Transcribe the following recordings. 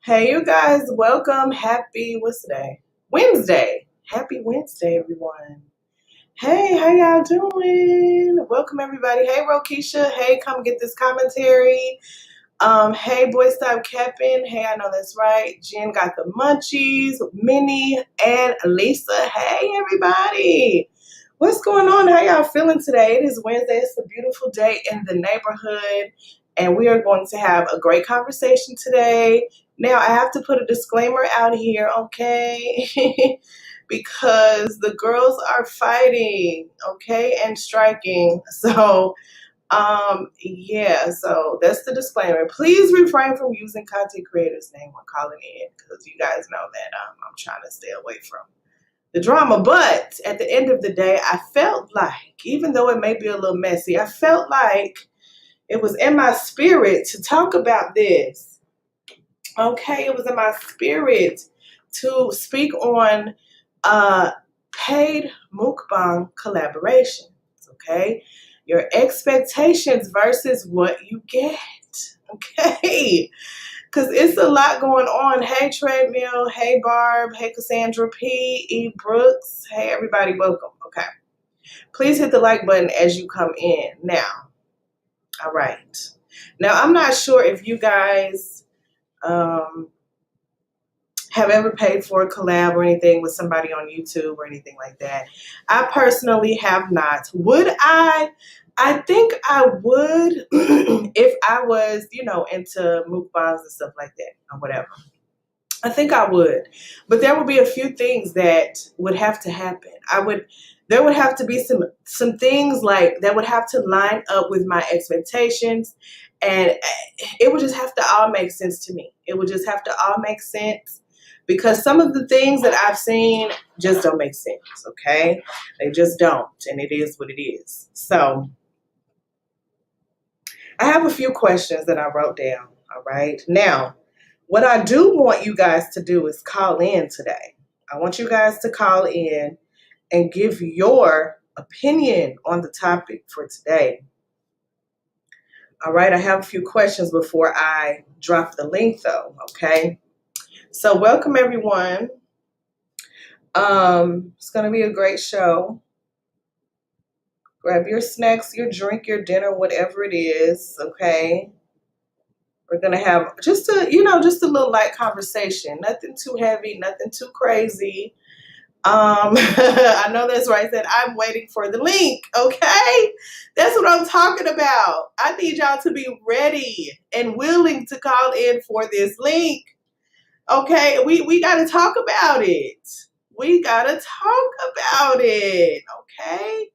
Hey, you guys, welcome. Happy, what's today? Wednesday. Happy Wednesday, everyone. Hey, how y'all doing? Welcome, everybody. Hey, Rokisha. Hey, come get this commentary. Hey, Boy Stop Capping. Hey, I know that's right. Jen got the munchies. Minnie and Lisa. Hey, everybody. What's going on? How y'all feeling today? It is Wednesday. It's a beautiful day in the neighborhood, and we are going to have a great conversation today. Now, I have to put a disclaimer out here, okay? Because the girls are fighting, okay, and striking. So that's the disclaimer. Please refrain from using content creators' name when calling in, because you guys know that I'm trying to stay away from the drama. But at the end of the day, I felt like, even though it may be a little messy, I felt like it was in my spirit to talk about this. Okay, it was in my spirit to speak on paid mukbang collaborations. Okay, your expectations versus what you get. Okay, because it's a lot going on. Hey, Treadmill. Hey, Barb. Hey, Cassandra P. E. Brooks. Hey, everybody. Welcome. Okay. Please hit the like button as you come in. Now, all right. Now, I'm not sure if you guys have ever paid for a collab or anything with somebody on YouTube or anything like that. I personally have not. Would I? I think I would if I was, into mukbangs and stuff like that or whatever. I think I would. But there would be a few things that would have to happen. There would have to be some things like that would have to line up with my expectations, and it would just have to all make sense to me. It would just have to all make sense, because some of the things that I've seen just don't make sense, okay? They just don't, and it is what it is. So I have a few questions that I wrote down, all right? Now, what I do want you guys to do is call in today. I want you guys to call in and give your opinion on the topic for today. All right, I have a few questions before I drop the link, though, okay? So welcome, everyone. It's going to be a great show. Grab your snacks, your drink, your dinner, whatever it is, okay? We're going to have just a little light conversation. Nothing too heavy, nothing too crazy. I know that's right. I said I'm waiting for the link, okay? That's what I'm talking about. I need y'all to be ready and willing to call in for this link. Okay, we got to talk about it. We got to talk about it, okay?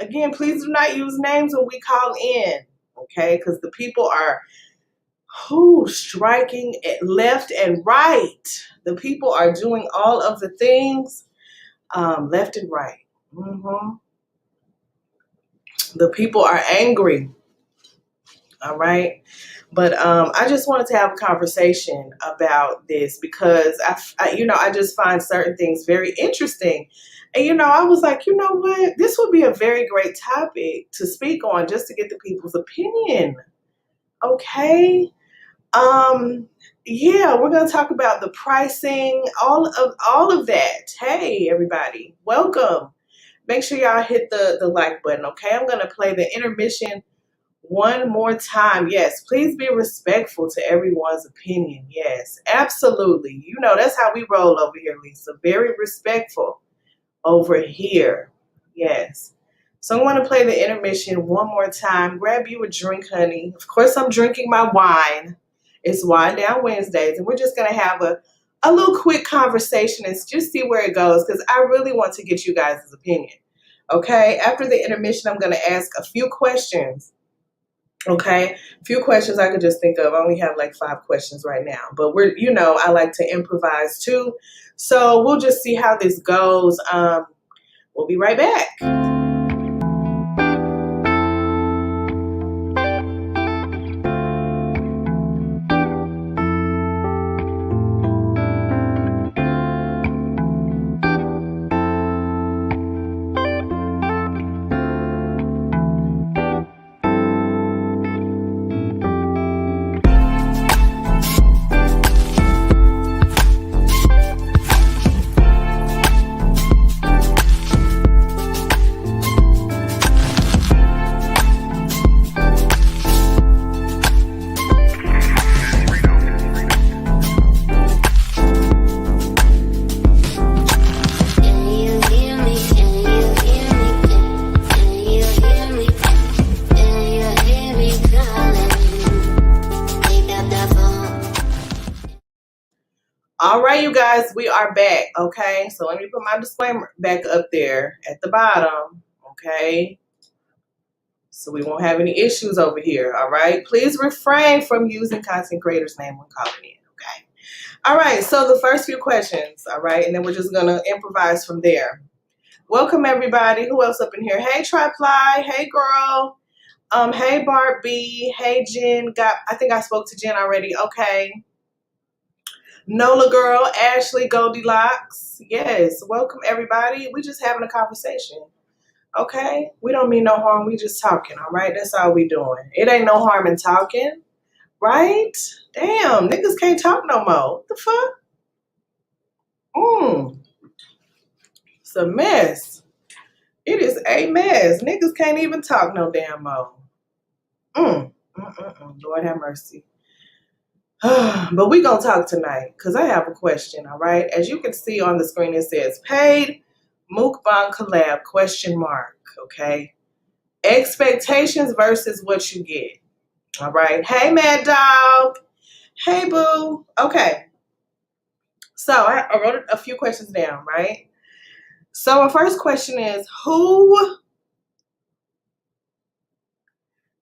Again, please do not use names when we call in, okay? Because the people are striking left and right. The people are doing all of the things left and right. The people are angry, all right? But I just wanted to have a conversation about this because I just find certain things very interesting. And, I was like, you know what? This would be a very great topic to speak on, just to get the people's opinion. Okay. Yeah, we're going to talk about the pricing, all of that. Hey, everybody, welcome. Make sure y'all hit the like button, okay? I'm going to play the intermission one more time. Yes, please be respectful to everyone's opinion. Yes, absolutely. That's how we roll over here, Lisa. Very respectful over here. Yes. So I want to play the intermission one more time. Grab you a drink, honey. Of course, I'm drinking my wine. It's Wine Down Wednesdays, and we're just going to have a little quick conversation and just see where it goes, because I really want to get you guys' opinion. Okay? After the intermission, I'm going to ask a few questions. Okay, a few questions I could just think of. I only have like 5 questions right now, but I like to improvise too. So we'll just see how this goes. We'll be right back. All right, you guys, we are back. Okay, so let me put my disclaimer back up there at the bottom. Okay, so we won't have any issues over here. All right, please refrain from using content creators' name when calling in. Okay. All right, so the first few questions. All right, and then we're just gonna improvise from there. Welcome everybody. Who else up in here? Hey Triply. Hey girl. Hey Bart B. Hey Jen. I think I spoke to Jen already. Okay. Nola girl, Ashley Goldilocks. Yes, welcome everybody. We just having a conversation. Okay? We don't mean no harm. We just talking, all right? That's all we doing. It ain't no harm in talking, right? Damn, niggas can't talk no more. What the fuck? It's a mess. It is a mess. Niggas can't even talk no damn more. Lord have mercy. But we gonna talk tonight because I have a question. All right, as you can see on the screen, it says paid mukbang collab question mark. Okay, expectations versus what you get. All right. Hey, Mad Dog. Hey, Boo. Okay. So I wrote a few questions down. Right. So our first question is who.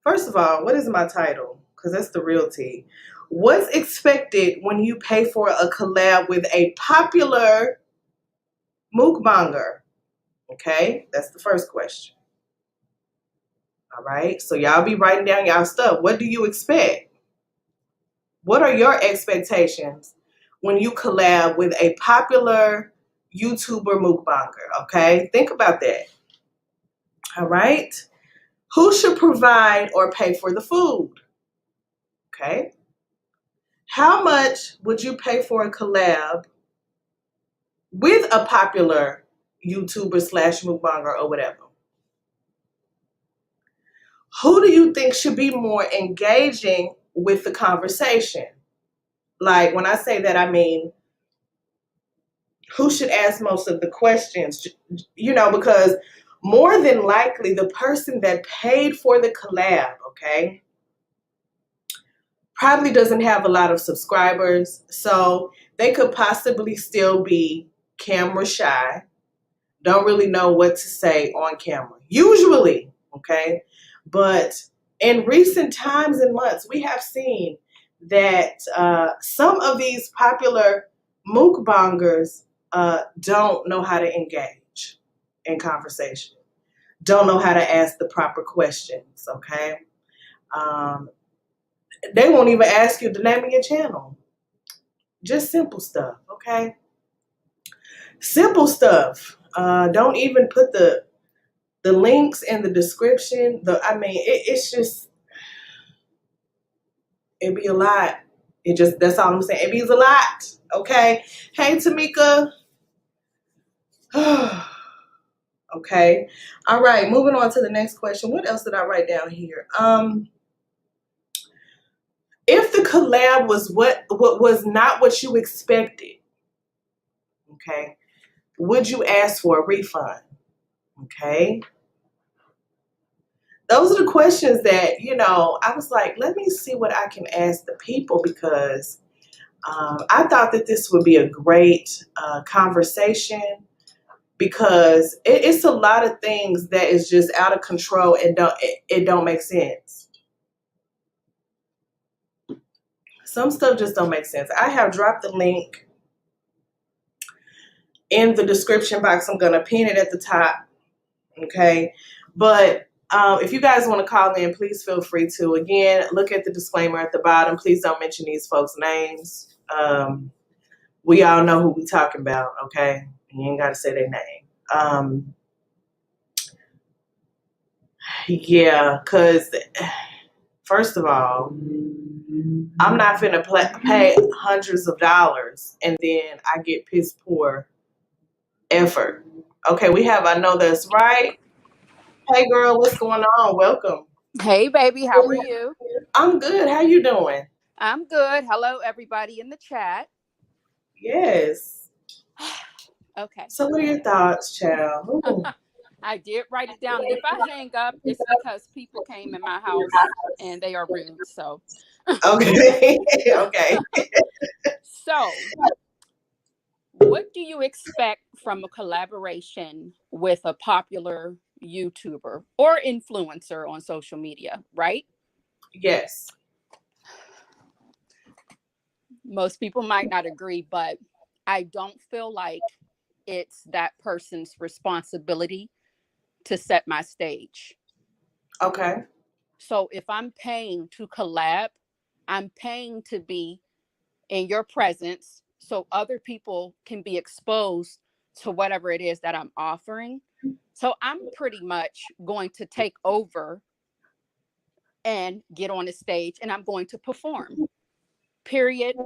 First of all, what is my title? Because that's the real tea. What's expected when you pay for a collab with a popular mukbanger? Okay, that's the first question. All right, so y'all be writing down y'all stuff. What do you expect? What are your expectations when you collab with a popular YouTuber mukbanger? Okay, think about that. All right, who should provide or pay for the food? Okay, how much would you pay for a collab with a popular YouTuber slash mukbanger or whatever? Who do you think should be more engaging with the conversation? Like when I say that, I mean, who should ask most of the questions? Because more than likely the person that paid for the collab, okay, probably doesn't have a lot of subscribers. So they could possibly still be camera shy, don't really know what to say on camera, usually, okay? But in recent times and months, we have seen that some of these popular mukbangers don't know how to engage in conversation, don't know how to ask the proper questions, okay? They won't even ask you the name of your channel. Just simple stuff, okay? Simple stuff. Don't even put the links in the description. It's just, it be a lot. That's all I'm saying. It be a lot. Okay. Hey, Tamika. Okay. All right. Moving on to the next question. What else did I write down here? If the collab was what was not what you expected, okay, would you ask for a refund? Okay. Those are the questions that, I was like, let me see what I can ask the people because I thought that this would be a great conversation because it's a lot of things that is just out of control and it don't make sense. Some stuff just don't make sense. I have dropped the link in the description box. I'm going to pin it at the top. Okay. But if you guys want to call in, please feel free to. Again, look at the disclaimer at the bottom. Please don't mention these folks' names. We all know who we talking about, okay? You ain't got to say their name. Yeah, because first of all, I'm not finna pay hundreds of dollars and then I get piss poor effort. Okay, I know that's right. Hey girl, what's going on? Welcome. Hey, baby, how are you? I'm good. How you doing? I'm good. Hello, everybody in the chat. Yes. Okay. So what are your thoughts, child? I did write it down. And if I hang up, it's because people came in my house and they are rude. So, Okay. Okay. so What do you expect from a collaboration with a popular YouTuber or influencer on social media, right? Yes. Most people might not agree, but I don't feel like it's that person's responsibility to set my stage. Okay. So if I'm paying to collab, I'm paying to be in your presence so other people can be exposed to whatever it is that I'm offering. So I'm pretty much going to take over and get on the stage and I'm going to perform. Period.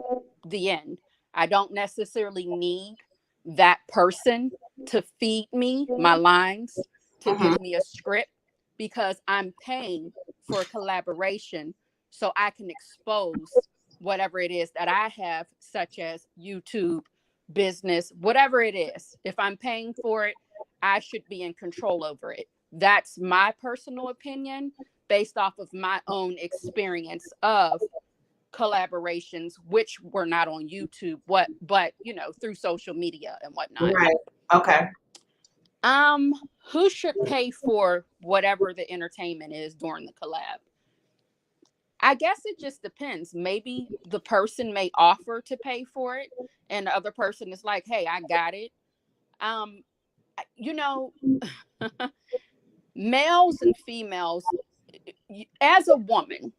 The end. I don't necessarily need that person to feed me my lines, to Mm-hmm. give me a script, because I'm paying for a collaboration so I can expose whatever it is that I have, such as YouTube, business, whatever it is. If I'm paying for it, I should be in control over it. That's my personal opinion based off of my own experience of collaborations, which were not on YouTube, but through social media and whatnot. Right. Okay. Um, who should pay for whatever the entertainment is during the collab? I guess it just depends. Maybe the person may offer to pay for it, and the other person is like, "Hey, I got it." Um, you know, males and females, as a woman,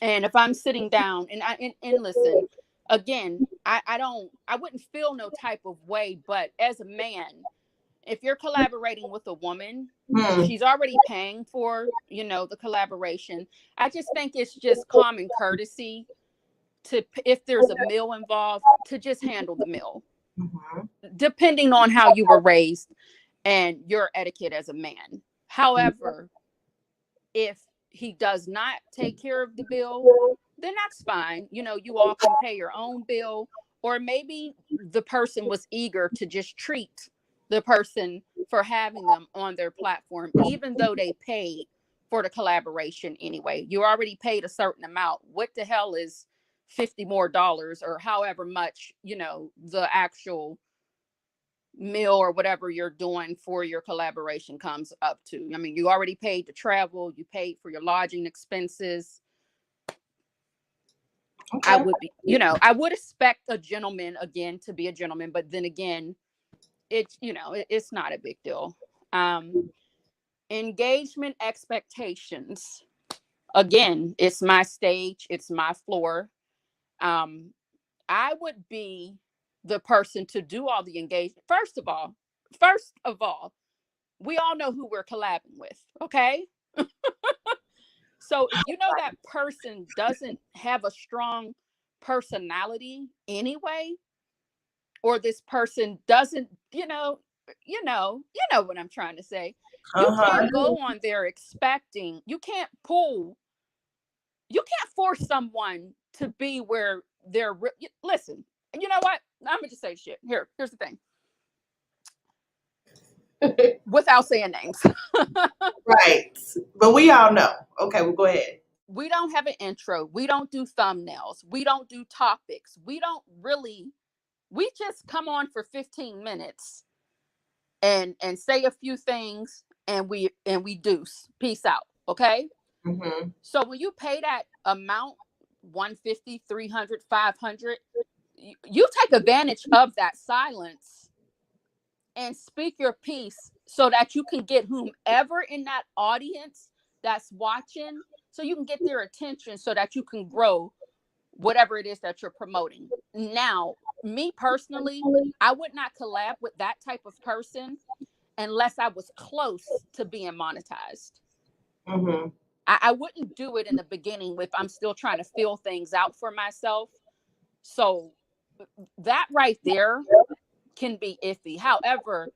and if I'm sitting down and listen, again, I wouldn't feel no type of way, but as a man, if you're collaborating with a woman, Hmm. she's already paying for, the collaboration. I just think it's just common courtesy to, if there's a meal involved, to just handle the meal, Mm-hmm. depending on how you were raised and your etiquette as a man. However, if he does not take care of the bill, then that's fine. You all can pay your own bill, or maybe the person was eager to just treat the person for having them on their platform, even though they paid for the collaboration anyway. You already paid a certain amount. What the hell is 50 more dollars or however much, the actual meal or whatever you're doing for your collaboration comes up to? I mean, you already paid to travel, you paid for your lodging expenses. I Okay. would be, I would expect a gentleman again to be a gentleman, but then again, it's not a big deal. Um, Engagement expectations. Again, it's my stage, it's my floor. Um, I would be the person to do all the engagement. First of all, we all know who we're collabing with, okay? So if you know that person doesn't have a strong personality anyway, or this person doesn't, you know what I'm trying to say. You Uh-huh. can't go on there expecting, you can't force someone to be where they're listen, you know what? I'm gonna just say shit. Here's the thing. Without saying names. Right. But we all know. Okay, well, go ahead. We don't have an intro. We don't do thumbnails. We don't do topics. We just come on for 15 minutes and say a few things and we deuce. Peace out. Okay? Mm-hmm. So when you pay that amount, 150, 300, 500, you take advantage of that silence and speak your piece so that you can get whomever in that audience that's watching, so you can get their attention so that you can grow whatever it is that you're promoting. Now, me personally, I would not collab with that type of person unless I was close to being monetized. Mm-hmm. I wouldn't do it in the beginning if I'm still trying to feel things out for myself. So that right there can be iffy. However,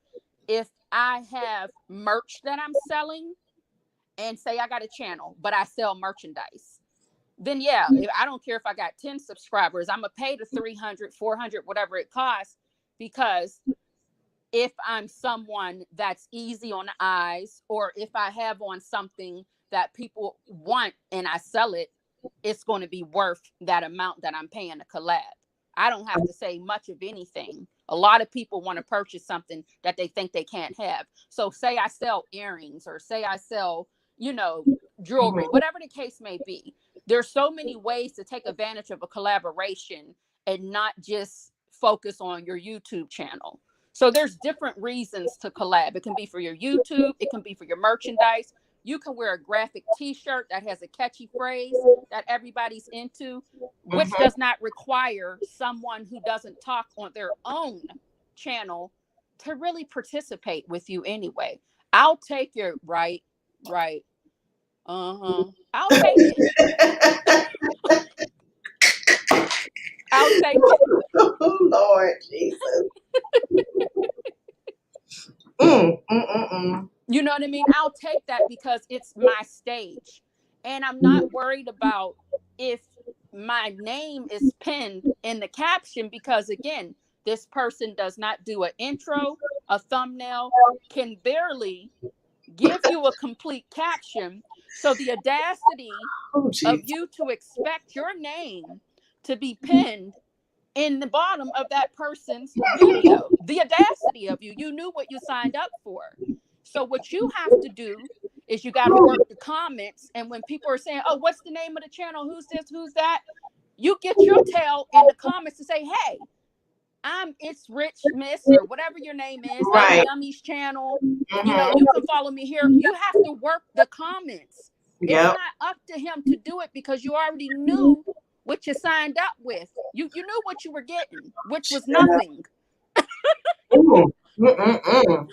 if I have merch that I'm selling, and say I got a channel, but I sell merchandise, then yeah, I don't care if I got 10 subscribers, I'm gonna pay the 300, 400, whatever it costs, because if I'm someone that's easy on the eyes, or if I have on something that people want and I sell it, it's going to be worth that amount that I'm paying to collab. I don't have to say much of anything. A lot of people want to purchase something that they think they can't have. So say I sell earrings, or say I sell, you know, jewelry, Mhm. whatever the case may be. There's so many ways to take advantage of a collaboration and not just focus on your YouTube channel. So there's different reasons to collab. It can be for your YouTube, it can be for your merchandise. You can wear a graphic t-shirt that has a catchy phrase that everybody's into, which Mhm. does not require someone who doesn't talk on their own channel to really participate with you anyway. I'll take your right, right. Uh-huh. I'll take it. I'll take it. Oh, Lord Jesus. Mm. You know what I mean? I'll take that because it's my stage. And I'm not worried about if my name is pinned in the caption, because again, this person does not do an intro, a thumbnail, can barely give you a complete caption. So the audacity Oh, of Jesus. you to expect your name to be pinned in the bottom of that person's video, the audacity of you knew what you signed up for. So what you have to do is you got to work the comments, and when people are saying, oh, what's the name of the channel, who's this, who's that, you get your tail in the comments to say, hey, I'm It's Rich Miss, or whatever your name is. I'm Right. Yummy's channel. You know, you Mhm. can follow me here. You have to work the comments. It's Yep. not up to him to do it, because you already knew what you signed up with. You knew what you were getting, which was nothing. Mm. Mm-mm-mm.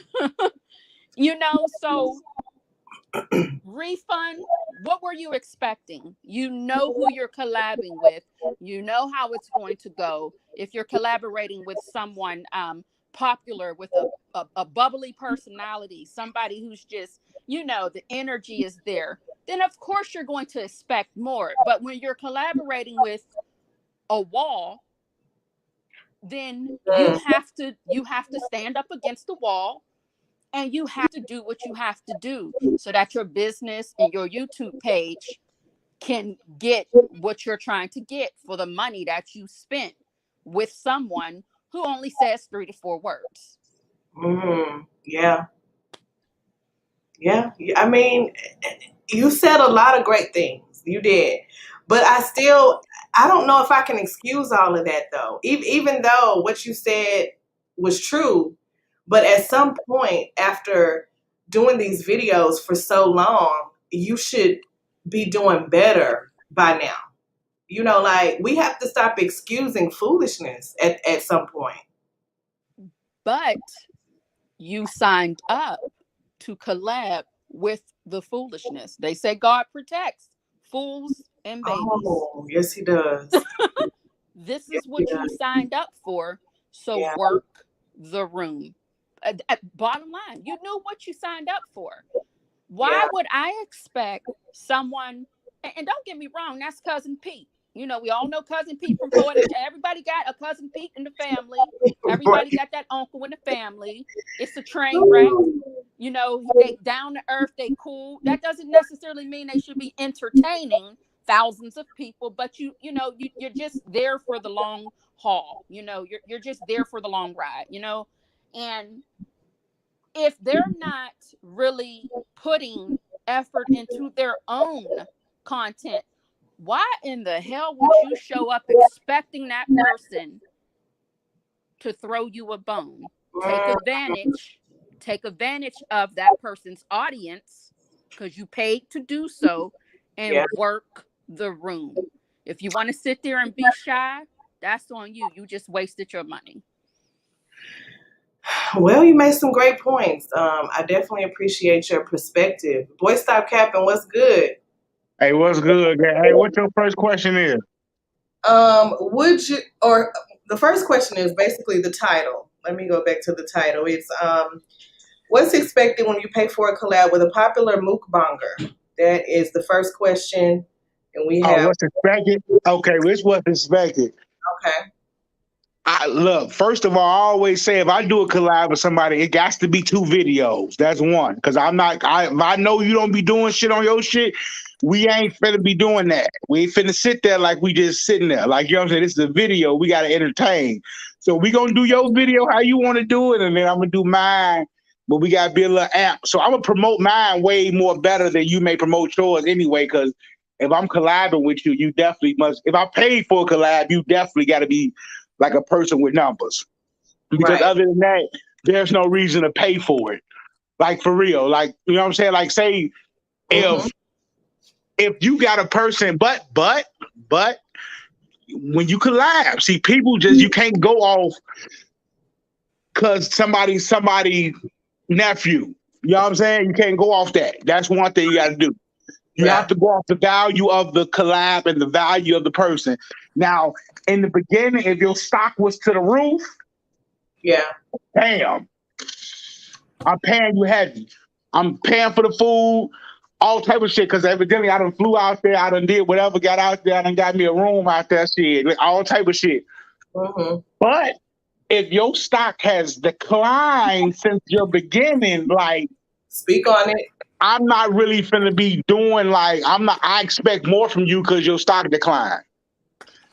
You know, so refund, what were you expecting? You know who you're collabing with. You know how it's going to go. If you're collaborating with someone popular, with a bubbly personality, somebody who's just, you know, the energy is there, then of course you're going to expect more. But when you're collaborating with a wall, then Mm. you have to stand up against the wall, and you have to do what you have to do so that your business and your YouTube page can get what you're trying to get for the money that you spent with someone who only says 3 to 4 words. Mm. Yeah. Yeah. I mean, you said a lot of great things. You did. But I don't know if I can excuse all of that though. Even though what you said was true, but at some point after doing these videos for so long, you should be doing better by now. You know, like we have to stop excusing foolishness at some point. But you signed up to collab with the foolishness. They say God protects fools and babies. Oh, yes, he does. This Yes, is he what you does. signed up for. So Yeah. work the room. Bottom line, you knew what you signed up for. Why Yeah. would I expect someone, and don't get me wrong, that's Cousin Pete. You know, we all know Cousin Pete from Florida. Everybody got a Cousin Pete in the family. Everybody Right. got that uncle in the family. It's a train wreck. You know, they down to earth, they cool. That doesn't necessarily mean they should be entertaining thousands of people, but you're just there for the long haul. You know, you're just there for the long ride, you know. And if they're not really putting effort into their own content, why in the hell would you show up expecting that person to throw you a bone? Take Mm, advantage, take advantage of that person's audience, because you paid to do so, yeah. and work the room. If you want to sit there and be shy, that's on you. You just wasted your money. Well, you made some great points. I definitely appreciate your perspective. Boy, stop capping. What's good? Hey, what's good, guy? Hey, what your first question is? Would you or the first question is basically the title. Let me go back to the title. It's what's expected when you pay for a collab with a popular mukbanger? That is the first question, and we Oh, have what's expected? Okay, which what's expected? okay. I look. First of all, I always say if I do a collab with somebody, it got to be 2 videos. That's one, because I'm not. If I know you don't be doing shit on your shit, we ain't finna be doing that. We ain't finna sit there like we just sitting there. Like you know what I'm saying. This is a video. We gotta entertain. So we gonna do your video how you want to do it, and then I'm gonna do mine. But we gotta be a little amp. So I'm gonna promote mine way more better than you may promote yours anyway. Because if I'm collabing with you, you definitely must. If I paid for a collab, you definitely got to be like a person with numbers. Because Right. other than that, there's no reason to pay for it. Like for real. Like, you know what I'm saying? Like, say Mm-hmm. if you got a person, but when you collab, see, people just, you can't go off because somebody nephew. You know what I'm saying? You can't go off that. That's one thing you got to do. You Yeah. have to go off the value of the collab and the value of the person. Now, in the beginning, if your stock was to the roof, Yeah. damn, I'm paying you heavy. I'm paying for the food, all type of shit. Because evidently, I done flew out there, I done did whatever, got out there, I done got me a room out there, shit, like, all type of shit. Mm-hmm. But if your stock has declined since your beginning, like, Speak on it. I'm not really finna be doing like, I expect more from you because your stock declined.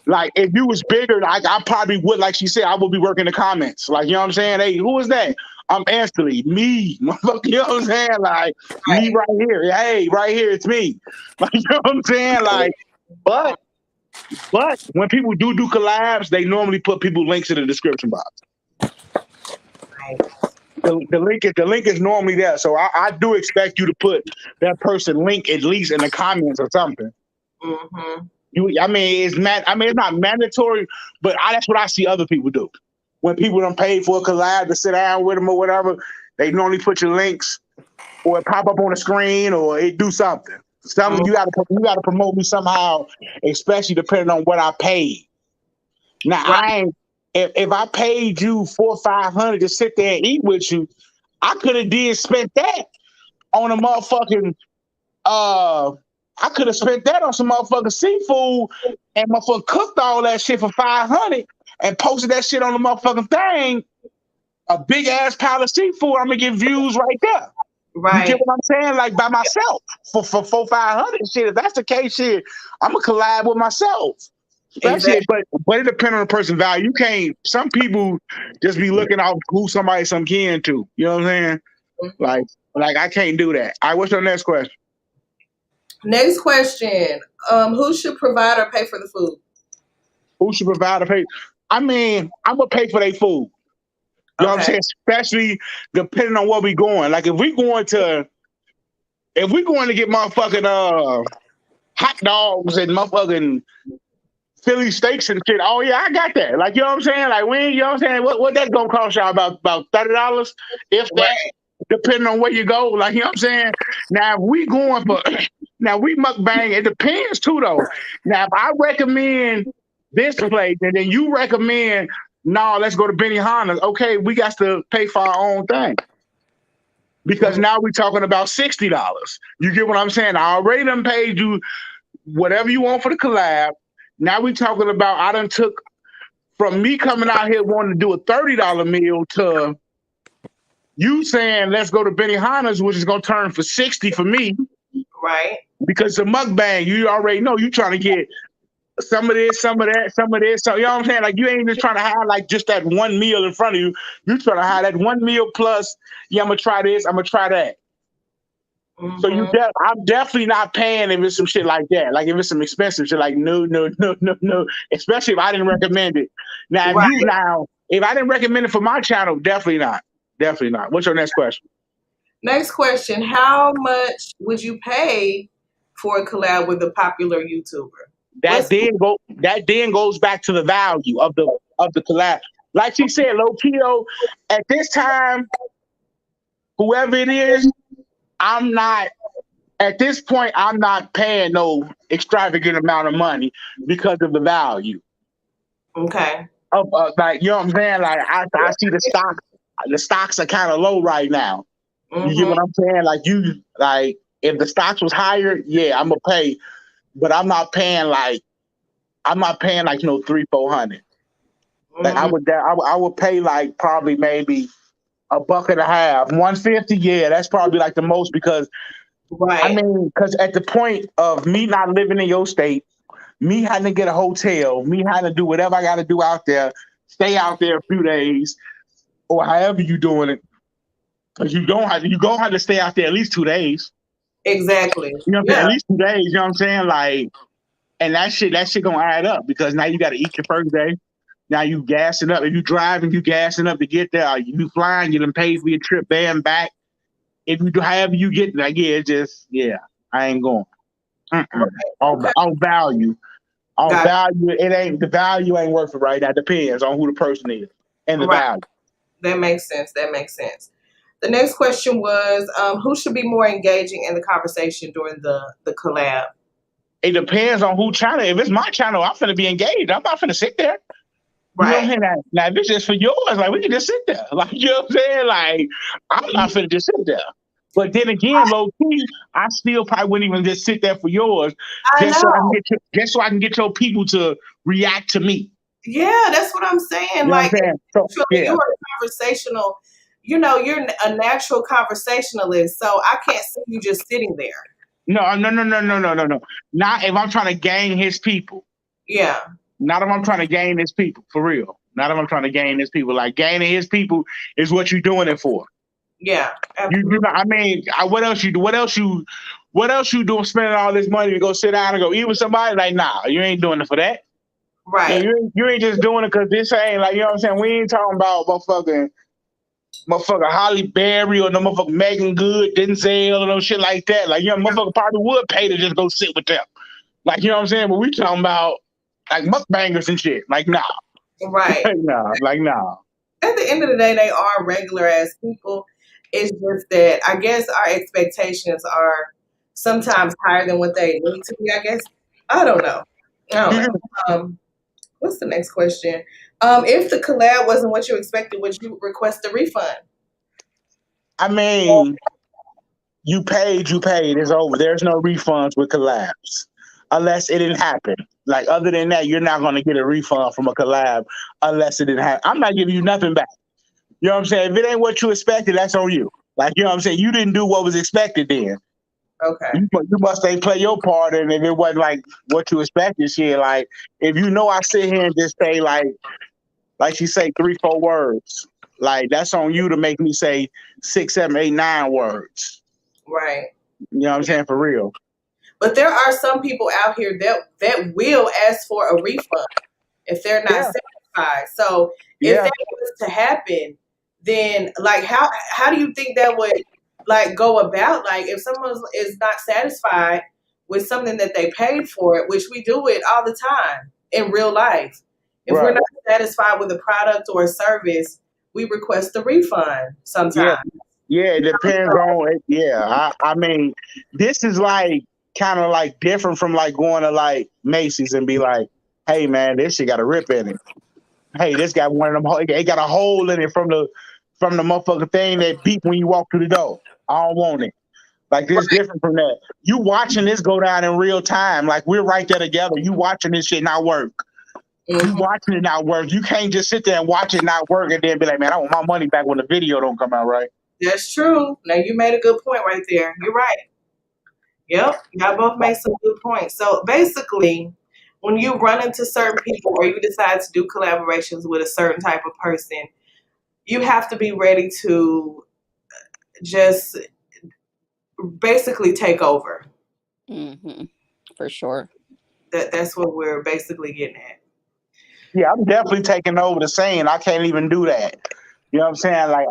Like, if you was bigger, like, I probably would, like she said, I would be working the comments. Like, you know what I'm saying? Hey, who is that? I'm instantly me, motherfucker. You know what I'm saying? Like, me right here. Hey, right here, it's me. Like, you know what I'm saying? Like, but when people do collabs, they normally put people links in the description box. Right. The link is normally there. So I do expect you to put that person link at least in the comments or something. Mm-hmm. It's not mandatory, but that's what I see other people do. When people don't pay for a collab to sit down with them or whatever, they normally put your links or it pop up on the screen or it do something. Mm-hmm. You gotta promote me somehow, especially depending on what I paid. Now Right. if I paid you $400 or $500 to sit there and eat with you, I could have spent that on a motherfucking I could have spent that on some motherfucking seafood and motherfucking cooked all that shit for $500 and posted that shit on the motherfucking thing. A big ass pile of seafood, I'm gonna get views right there. You get Right. what I'm saying? Like by myself for $400-500 shit. If that's the case, shit, I'm gonna collab with myself. Especially, Exactly. but it depends on the person's value. You can't. Some people just be looking out who somebody some kin to. You know what I'm saying? Mm-hmm. Like I can't do that. All right, what's your next question? Next question. Who should provide or pay for the food? Who should provide or pay? I mean, I'm gonna pay for their food. You know what I'm Okay. saying? Especially depending on where we going. Like if we going to get motherfucking hot dogs and motherfucking Philly steaks and shit. Oh yeah, I got that. Like you know what I'm saying? Like when you know what I'm saying? What that gonna cost y'all about $30, if that, Right. depending on where you go. Like you know what I'm saying? Now if we going for now we mukbang, it depends too though. Now if I recommend this place and then you recommend no, let's go to Benihana's. Okay, we got to pay for our own thing. Because now we're talking about $60. You get what I'm saying? I already done paid you whatever you want for the collab. Now we talking about I done took from me coming out here wanting to do a $30 meal to you saying let's go to Benihana's, which is gonna turn for $60 for me. Right. Because the mukbang, you already know you trying to get some of this, some of that, some of this. So you know what I'm saying? Like you ain't just trying to have like just that one meal in front of you. You trying to have that one meal plus, yeah, I'm gonna try this, I'm gonna try that. Mm-hmm. So I'm definitely not paying if it's some shit like that. Like if it's some expensive shit, like no. Especially if I didn't recommend it. Now if I didn't recommend it for my channel, definitely not. Definitely not. What's your next question? Next question. How much would you pay for a collab with a popular YouTuber? That then goes back to the value of the collab. Like she said, low kilo, at this time, whoever it is, I'm not at this point, I'm not paying no extravagant amount of money because of the value. Okay. Of like you know what I'm saying? Like I see the stocks are kind of low right now. You get Mm-hmm. what I'm saying? Like if the stocks was higher, yeah, I'm gonna pay, but I'm not paying like you know 300-400. Like I would pay like probably maybe $1.50, 150. Yeah, that's probably like the most because I Right. mean, because at the point of me not living in your state, me having to get a hotel, me having to do whatever I got to do out there stay out there a few days or however you doing it. Cause you gonna have to stay out there at least 2 days. Exactly. You know what I'm saying? Yeah. At least 2 days, you know what I'm saying? Like, and that shit gonna add up because now you gotta eat your first day. Now you gassing up. If you driving, you gassing up to get there. You flying, you done paid for your trip there and back. If you do however you get like, yeah, it's just I ain't going. Right. Okay. On value. On Got value, it ain't the value ain't worth it right now. Depends on who the person is and it. the Right. value. That makes sense. That makes sense. The next question was, who should be more engaging in the conversation during the collab? It depends on who channel. If it's my channel, I'm finna be engaged. I'm not finna sit there. You know what I'm Right. saying? Now if it's just for yours, like we can just sit there. Like you know what I'm saying? Like I'm not finna just sit there. But then again, low key, I still probably wouldn't even just sit there for yours, I know. just so I can get your people to react to me. Yeah, that's what I'm saying. You know what Like, I'm saying? So naturally, yeah. you are a conversational. You're a natural conversationalist. So I can't see you just sitting there. No. Not if I'm trying to gain his people. Yeah. Not if I'm trying to gain his people, for real. Not if I'm trying to gain his people. Like gaining his people is what you're doing it for. Yeah. You Absolutely. know, I mean, what else you do? What else you doing? Spending all this money to go sit down and go eat with somebody? Like, nah, you ain't doing it for that. Yeah, Right. you ain't just doing it because this ain't like you know what I'm saying. We ain't talking about motherfucker Holly Berry or no motherfucker Megan Good, Denzel or no shit like that. Like, you know, motherfucker probably would pay to just go sit with them. Like, you know what I'm saying? But we talking about like mukbangers and shit. Like, nah. Right. Like, nah. At the end of the day, they are regular ass people. It's just that I guess our expectations are sometimes higher than what they need to be. I guess I don't know. I don't know. Um, what's the next question? If the collab wasn't what you expected, would you request a refund? I mean, you paid, you paid. It's over. There's no refunds with collabs. Unless it didn't happen. Like other than that, you're not gonna get a refund from a collab unless it didn't happen. I'm not giving you nothing back. You know what I'm saying? If it ain't what you expected, that's on you. Like, you know what I'm saying? You didn't do what was expected then. Okay. You must say play your part, and if it wasn't like what you expected, shit. Like if you know I sit here and just say like she say 3, 4 words, like that's on you to make me say 6, 7, 8, 9 words. Right. You know what I'm saying? For real. But there are some people out here that will ask for a refund if they're not Yeah, satisfied. So if yeah, that was to happen, then like how do you think that would like go about? Like if someone is not satisfied with something that they paid for it, which we do it all the time in real life. If we're right. not satisfied with a product or a service, we request a refund Yeah, sometimes. yeah. It depends So, on it. Yeah, I mean, this is like kind of like different from like going to like Macy's and be like, hey man, this shit got a rip in it. Hey, this got one of them. It got a hole in it from the motherfucking thing that beep when you walk through the door. I don't want it. Like this different from that. You watching this go down in real time. Like we're right there together. You watching this shit not work. You mhm. watching it not work. You can't just sit there and watch it not work and then be like, man, I want my money back when the video don't come out right. That's true. Now you made a good point right there. You're right. Yep, y'all both made some good points. So basically, when you run into certain people or you decide to do collaborations with a certain type of person, you have to be ready to just basically take over. Mm-hmm. For sure. That's what we're basically getting at. Yeah, I'm definitely taking over the scene. I can't even do that. You know what I'm saying? Like,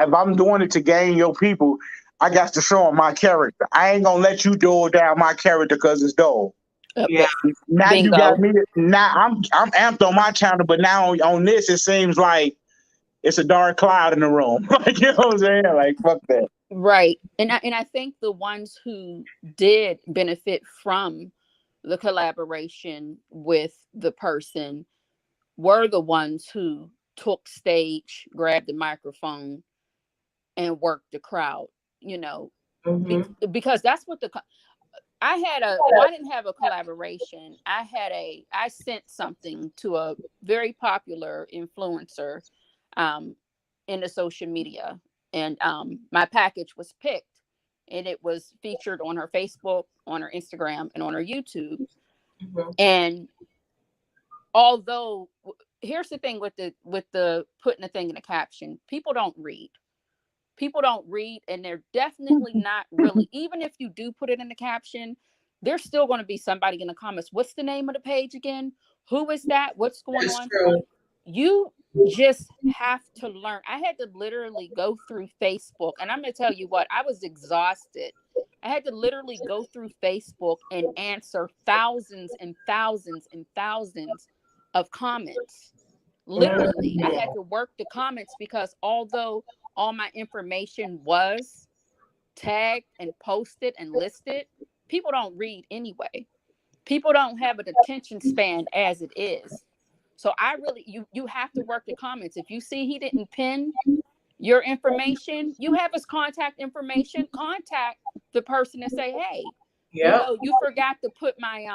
if I'm doing it to gain your people, I got to show them my character. I ain't gonna let you dull down my character because it's dull. Yeah, Now you got Bingo. me. Now I'm amped on my channel, but now on this, it seems like it's a dark cloud in the room. Like you know what I'm saying? Like fuck that. Right. And I think the ones who did benefit from the collaboration with the person were the ones who took stage, grabbed the microphone, and worked the crowd. You know, hmm because that's what I had a well, I didn't have a collaboration. I sent something to a very popular influencer um, in the social media, and my package was picked, and it was featured on her Facebook, on her Instagram, and on her YouTube. hmm And although here's the thing with the putting the thing in a caption. People don't read. People don't read, and they're definitely not really, even if you do put it in the caption, there's still going to be somebody in the comments. What's the name of the page again? Who is that? What's going That's on? true. You just have to learn. I had to literally go through Facebook, and I'm going to tell you what, I was exhausted. I had to literally go through Facebook and answer thousands and thousands and thousands of comments. Literally, I had to work the comments because although all my information was tagged and posted and listed, people don't read anyway. People don't have an attention span as it is. So I really, you have to work the comments. If you see he didn't pin your information, you have his contact information, contact the person and say, hey, Yep. you forgot to put my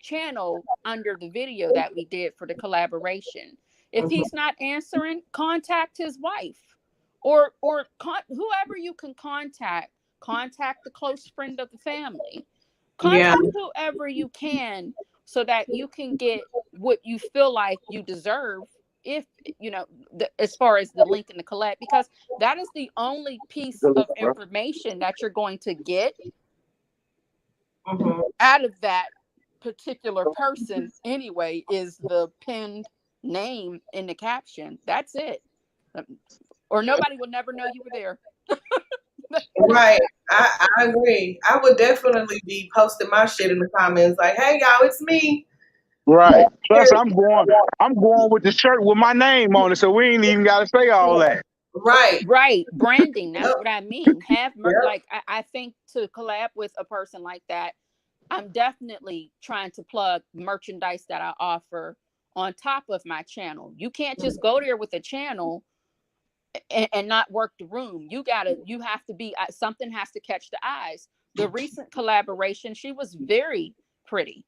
channel under the video that we did for the collaboration. If he's not answering, contact his wife or whoever you can contact the close friend of the family. Contact whoever you can so that you can get what you feel like you deserve, if as far as the link in the collab, because that is the only piece of information that you're going to get out of that particular person anyway, is the pinned name in the caption. That's it. Or nobody will never know you were there. Right. I agree. I would definitely be posting my shit in the comments like, hey y'all, it's me. Right. Plus I'm going with the shirt with my name on it, so we ain't even gotta say all that. Right. Branding, that's what I mean. Have like I think to collab with a person like that, I'm definitely trying to plug merchandise that I offer on top of my channel. You can't just go there with a channel and not work the room. You have to be, something has to catch the eyes. The recent collaboration, she was very pretty.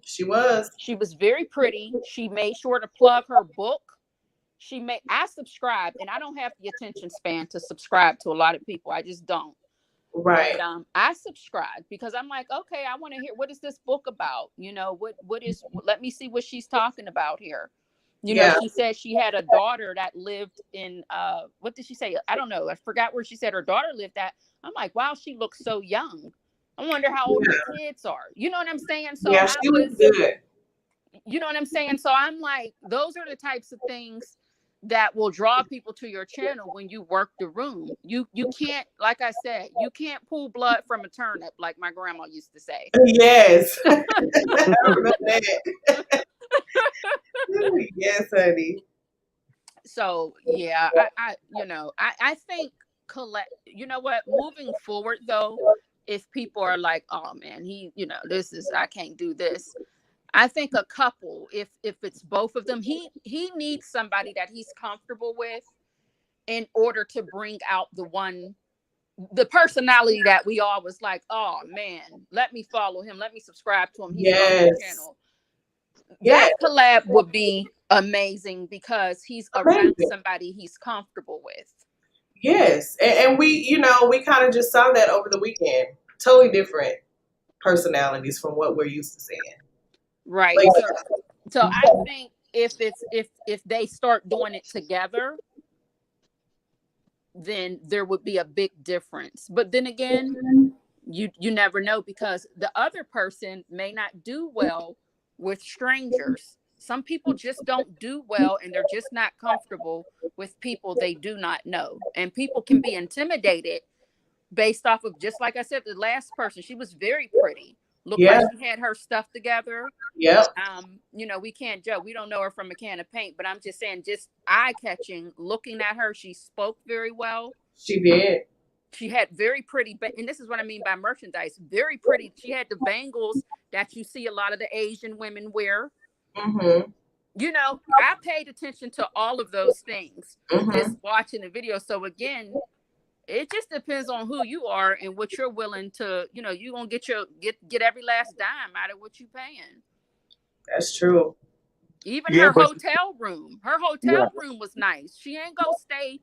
She was very pretty. She made sure to plug her book. I subscribed, and I don't have the attention span to subscribe to a lot of people. I just don't. Right. And I subscribed because I'm like, okay, I want to hear, what is this book about? Let me see what she's talking about here. She said she had a daughter that lived in, what did she say? I don't know. I forgot where she said her daughter lived at. I'm like, wow, she looks so young. I wonder how old her kids are. You know what I'm saying? So she was good. You know what I'm saying? So I'm like, those are the types of things that will draw people to your channel when you work the room. You can't, like I said, you can't pull blood from a turnip, like my grandma used to say. Yes. I remember that. Yes, honey. So yeah, I think you know what, moving forward though, if people are like, oh man, I can't do this. I think a couple, if it's both of them, he needs somebody that he's comfortable with in order to bring out the personality that we all was like, oh man, let me follow him, let me subscribe to him. He's on the channel. That collab would be amazing because he's around somebody he's comfortable with. Yes. And we kind of just saw that over the weekend. Totally different personalities from what we're used to seeing. Right. So I think if they start doing it together, then there would be a big difference. But then again, you never know, because the other person may not do well with strangers. Some people just don't do well, and they're just not comfortable with people they do not know. And people can be intimidated based off of, just like I said, the last person, she was very pretty. Looked like she had her stuff together. Yep. We can't judge. We don't know her from a can of paint, but I'm just saying, just eye-catching, looking at her, she spoke very well. She did. She had very pretty, and this is what I mean by merchandise, very pretty. She had the bangles that you see a lot of the Asian women wear. I paid attention to all of those things just watching the video. So again, it just depends on who you are and what you're willing to, you're going to get every last dime out of what you're paying. That's true. Even her hotel room room was nice. She ain't go stay,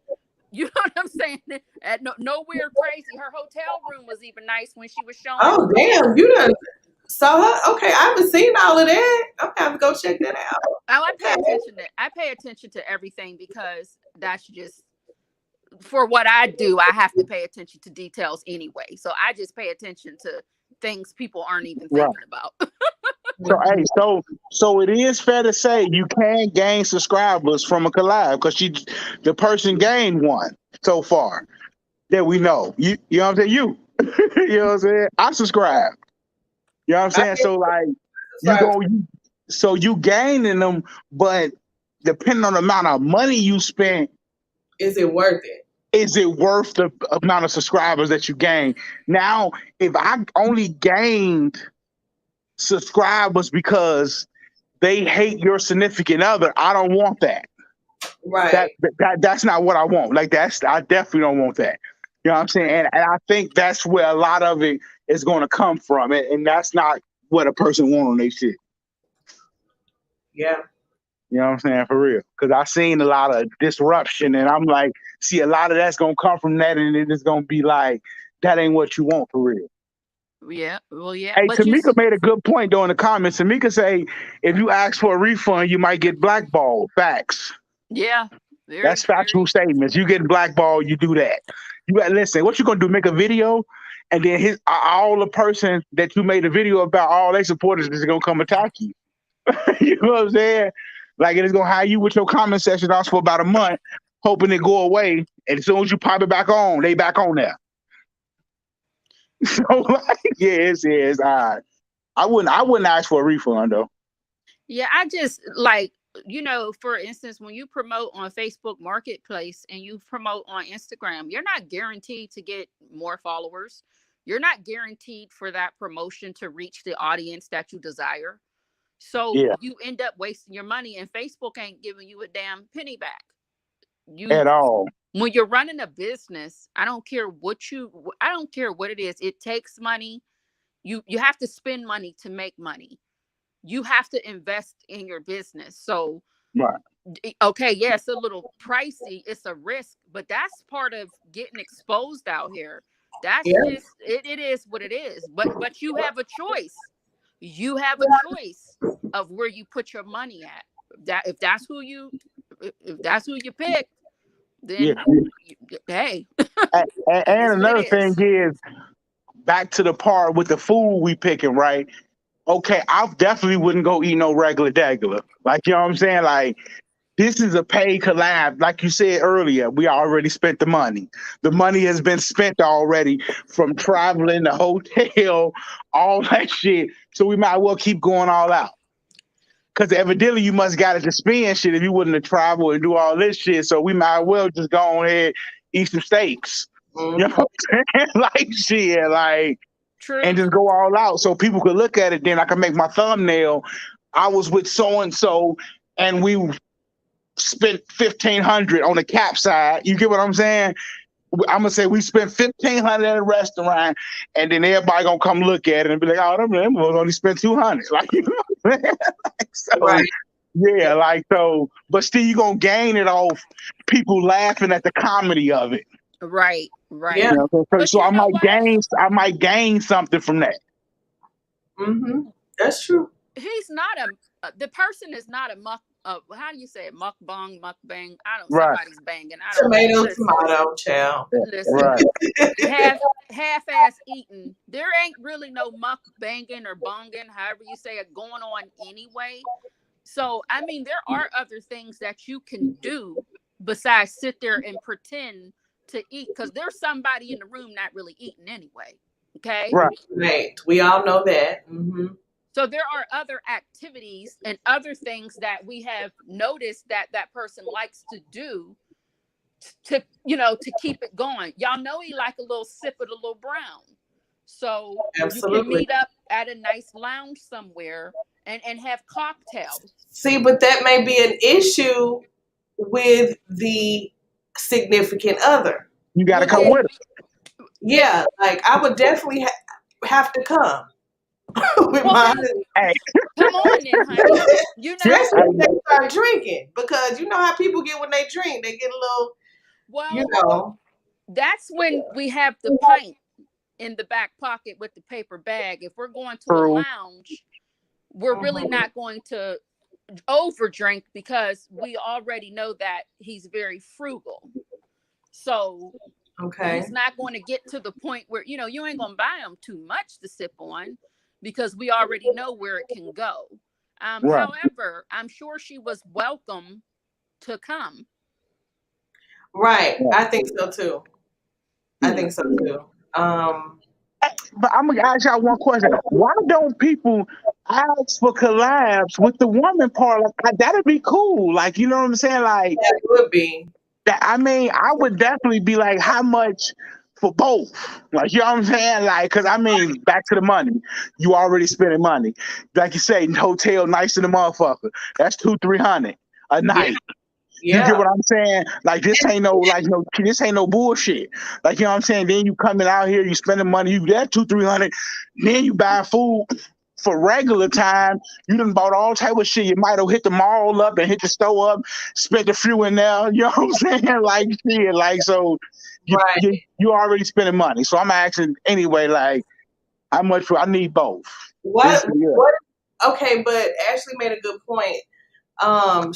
you know what I'm saying, at nowhere crazy. Her hotel room was even nice when she was showing. Oh, damn. You done saw her? Okay, I haven't seen all of that. I'm gonna have to go check that out. Oh, I pay attention to everything because that's just for what I do. I have to pay attention to details anyway. So I just pay attention to things people aren't even Right. thinking about. So hey, so it is fair to say you can gain subscribers from a collab because the person gained one so far that we know. You know what I'm saying? You know what I'm saying? I subscribe. You know what I'm saying? So like you Right. go so you gaining them, but depending on the amount of money you spent, Is it worth it? is it worth the amount of subscribers that you gain? Now, if I only gained subscribers because they hate your significant other, I don't want that. Right. That's not what I want. Like I definitely don't want that. You know what I'm saying? And I think that's where a lot of it is going to come from, and that's not what a person want on their shit. Yeah. You know what I'm saying? For real. Because I've seen a lot of disruption, and I'm like, see, a lot of that's going to come from that, and it is going to be like, that ain't what you want for real. Yeah. Well, yeah. Hey, But Tamika made a good point though in the comments. Tamika say, if you ask for a refund, you might get blackballed. Facts. yeah. That's factual statements. You get blackballed, you do that. You got listen. What you gonna do? Make a video, and then all the person that you made a video about, all they supporters is gonna come attack you. You know what I'm saying? Like it is gonna hire you with your comment section off for about a month, hoping it go away. And as soon as you pop it back on, they back on there. So like, it's all right. I wouldn't ask for a refund though. Yeah, I just like, for instance, when you promote on Facebook Marketplace and you promote on Instagram, you're not guaranteed to get more followers. You're not guaranteed for that promotion to reach the audience that you desire. So Yeah, you end up wasting your money, and Facebook ain't giving you a damn penny back. at all. When you're running a business, I don't care what it is. It takes money. You have to spend money to make money. You have to invest in your business. So, Right. okay, yeah, it's a little pricey. It's a risk, but that's part of getting exposed out here. That's just it is what it is. But you have a choice. You have a choice of where you put your money at. If that's who you pick, Yeah. then hey, And it is what it another thing is. is back to the part with the food we picking, right? Okay, I definitely wouldn't go eat no regular degular. Like, you know what I'm saying? Like, this is a paid collab. Like you said earlier, we already spent the money. The money has been spent already from traveling, the hotel, all that shit. So we might well keep going all out. Because evidently you must got it to spend shit if you wouldn't have traveled and do all this shit. So we might well just go on ahead, eat some steaks. Mm-hmm. You know what I'm saying? Like shit, like, True. and just go all out so people could look at it. Then I can make my thumbnail. I was with so and so, and we spent $1,500 on the cap side. You get what I'm saying? I'm gonna say we spent $1,500 at a restaurant, and then everybody gonna come look at it and be like, "Oh, them only spent $200." Like, you know what I'm saying? Like, so, Right. yeah, like so. But still, you gonna gain it off people laughing at the comedy of it. Right. Yeah. You know, But so you I know might gain something from that. Mm-hmm. That's true. He's not the person is not a how do you say it? Mukbang. I don't. Right. Somebody's banging. I don't Tomato, listen. tomato, child. Listen, Right. half-ass eating. There ain't really no mukbanging or bonging, however you say it, going on anyway. So I mean, there are other things that you can do besides sit there and pretend to eat, because there's somebody in the room not really eating anyway. Okay. Right. We all know that. Mm-hmm. So there are other activities and other things that we have noticed that person likes to do to keep it going. Y'all know he like a little sip of the little brown. So Absolutely. you can meet up at a nice lounge somewhere and have cocktails. See, but that may be an issue with the significant other. You got to come with it. Yeah, like I would definitely have to come with my Hey. Come on then, honey. Especially when they start drinking, because you know how people get when they drink, they get a little, That's when we have the pint in the back pocket with the paper bag. If we're going to a lounge, we're really not going to overdrink because we already know that he's very frugal. So he's not going to get to the point where, you know, you ain't going to buy him too much to sip on because we already know where it can go. Right. However, I'm sure she was welcome to come. Right. I think so too. I think so too. But I'm gonna ask y'all one question. Why don't people ask for collabs with the woman part? Like, that'd be cool. Like, you know what I'm saying? Like, That would be. I mean, I would definitely be like, how much for both? Like, you know what I'm saying? Like, because I mean, back to the money. You already spending money. Like you say, hotel nice in the motherfucker. That's 200-300 a night. You get Yeah. what I'm saying? Like, this ain't no this ain't no bullshit. Like, you know what I'm saying? Then you coming out here, you spending money, you got 200-300, then you buy food for regular time. You done bought all type of shit. You might have hit the mall up and hit the store up, spent a few in there. You know what I'm saying? Like, shit. Like, so Right. you already spending money. So I'm asking anyway, like, how much I need both. What? Okay, but Ashley made a good point.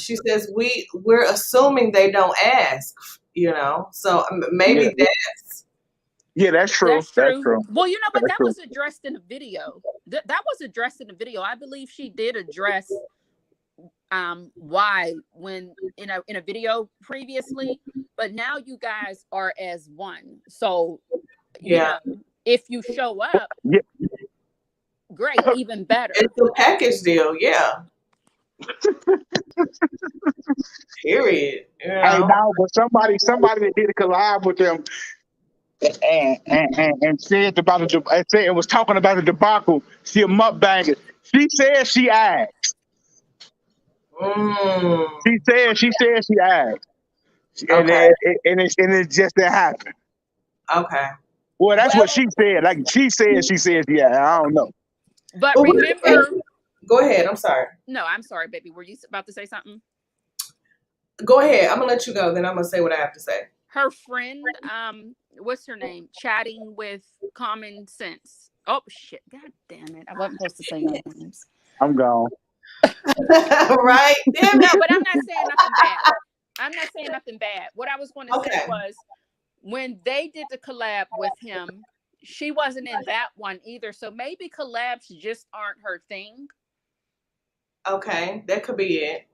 She says we're assuming they don't ask, you know, so maybe that's. Yeah, that's true. That's true. That's true. Well, you know what? That's That true. was addressed in a video. That was addressed in the video. I believe she did address why when in a video previously, but now you guys are as one. So you know, if you show up, great, even better. It's a package deal, yeah. Period. You know? Hey, now, but somebody that did a collab with them and said about it was talking about the debacle. She a mukbanger. She said she asked. She said she asked. And it just didn't happen. Okay. Well, that's what she said. Like, she says, yeah, I don't know. But remember, go ahead. I'm sorry. No, I'm sorry, baby. Were you about to say something? Go ahead. I'm gonna let you go. Then I'm gonna say what I have to say. Her friend, what's her name? Chatting with Common Sense. Oh shit! God damn it! I wasn't supposed to say no names. I'm gone. Right? Damn no, but I'm not saying nothing bad. I'm not saying nothing bad. What I was going to say was when they did the collab with him, she wasn't in that one either. So maybe collabs just aren't her thing. Okay, that could be it.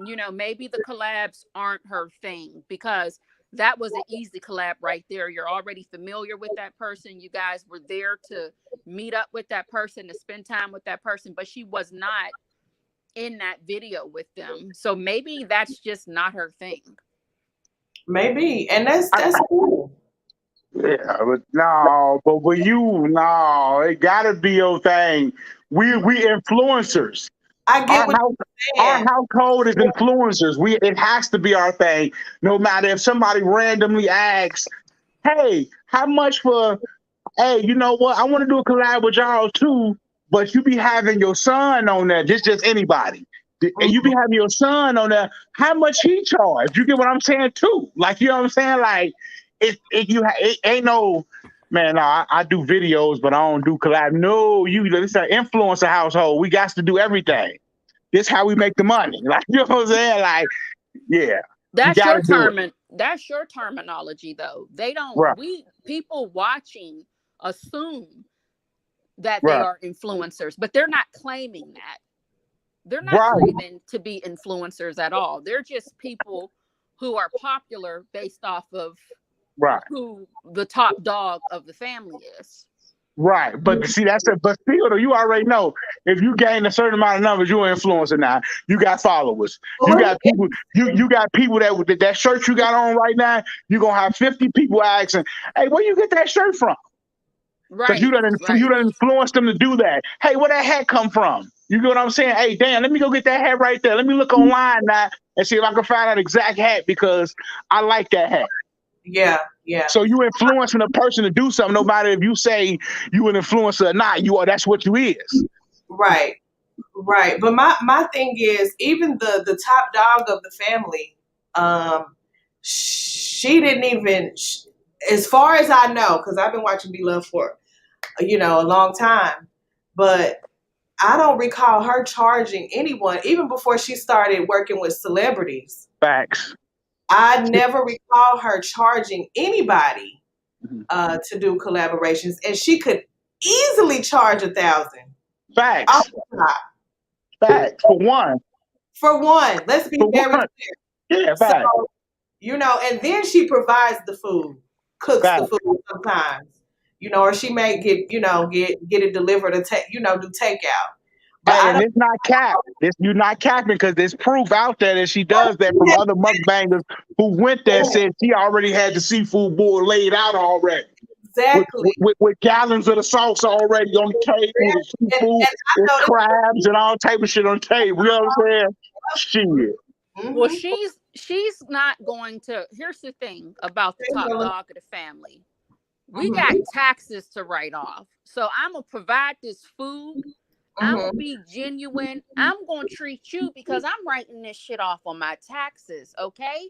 You know, maybe the collabs aren't her thing because that was an easy collab right there. You're already familiar with that person. You guys were there to meet up with that person, to spend time with that person, but she was not in that video with them. So maybe that's just not her thing. Maybe. And that's cool. Yeah, but it gotta be your thing. We influencers. I get what you're saying. Our household is influencers. It has to be our thing. No matter if somebody randomly asks, hey, how much for, hey, you know what? I want to do a collab with y'all too, but you be having your son on there, just anybody. And you be having your son on there, how much he charge? You get what I'm saying too? Like, you know what I'm saying? Like, it ain't no, man, no, I do videos, but I don't do collab. No, it's an influencer household. We got to do everything. This how we make the money. Like, you know what I'm saying? Like, yeah. That's your terminology though. They don't people watching assume that they are influencers, but they're not claiming that. They're not claiming to be influencers at all. They're just people who are popular based off of who the top dog of the family is. Right. But see, but still though, you already know if you gain a certain amount of numbers, you're an influencer now. You got followers. You got people, you got people that shirt you got on right now, you're gonna have 50 people asking, hey, where you get that shirt from? Because you done influenced them to do that. Hey, where that hat come from? You get what I'm saying? Hey, damn, let me go get that hat right there. Let me look online now and see if I can find that exact hat because I like that hat. Yeah. So you influencing a person to do something, no matter if you say you an influencer or not, that's what you is. Right. But my thing is, even the top dog of the family, she didn't even, as far as I know, because I've been watching Be Loved for, a long time, but I don't recall her charging anyone, even before she started working with celebrities. Facts. I never recall her charging anybody Mhm. to do collaborations, and she could easily charge 1,000 off Facts. the top Facts. For one. for one. Let's be For very one. clear. Yeah, So, facts. and then she provides the food, cooks the Facts. food sometimes, or she may get it delivered or do takeout. But Hey, I and don't. it's not cap. This you're not capping because there's proof out there that she does that from other mukbangers who went there said she already had the seafood board laid out already. Exactly. With gallons of the sauce already on the table, the And seafood, I there's know crabs and all type of shit on the table. You know what I'm saying? Shit. Well, hmm she's not going to. Here's the thing about the top dog of the family. We hmm got taxes to write off. So I'm gonna provide this food. I'm gonna hmm be genuine. I'm gonna treat you because I'm writing this shit off on my taxes, okay?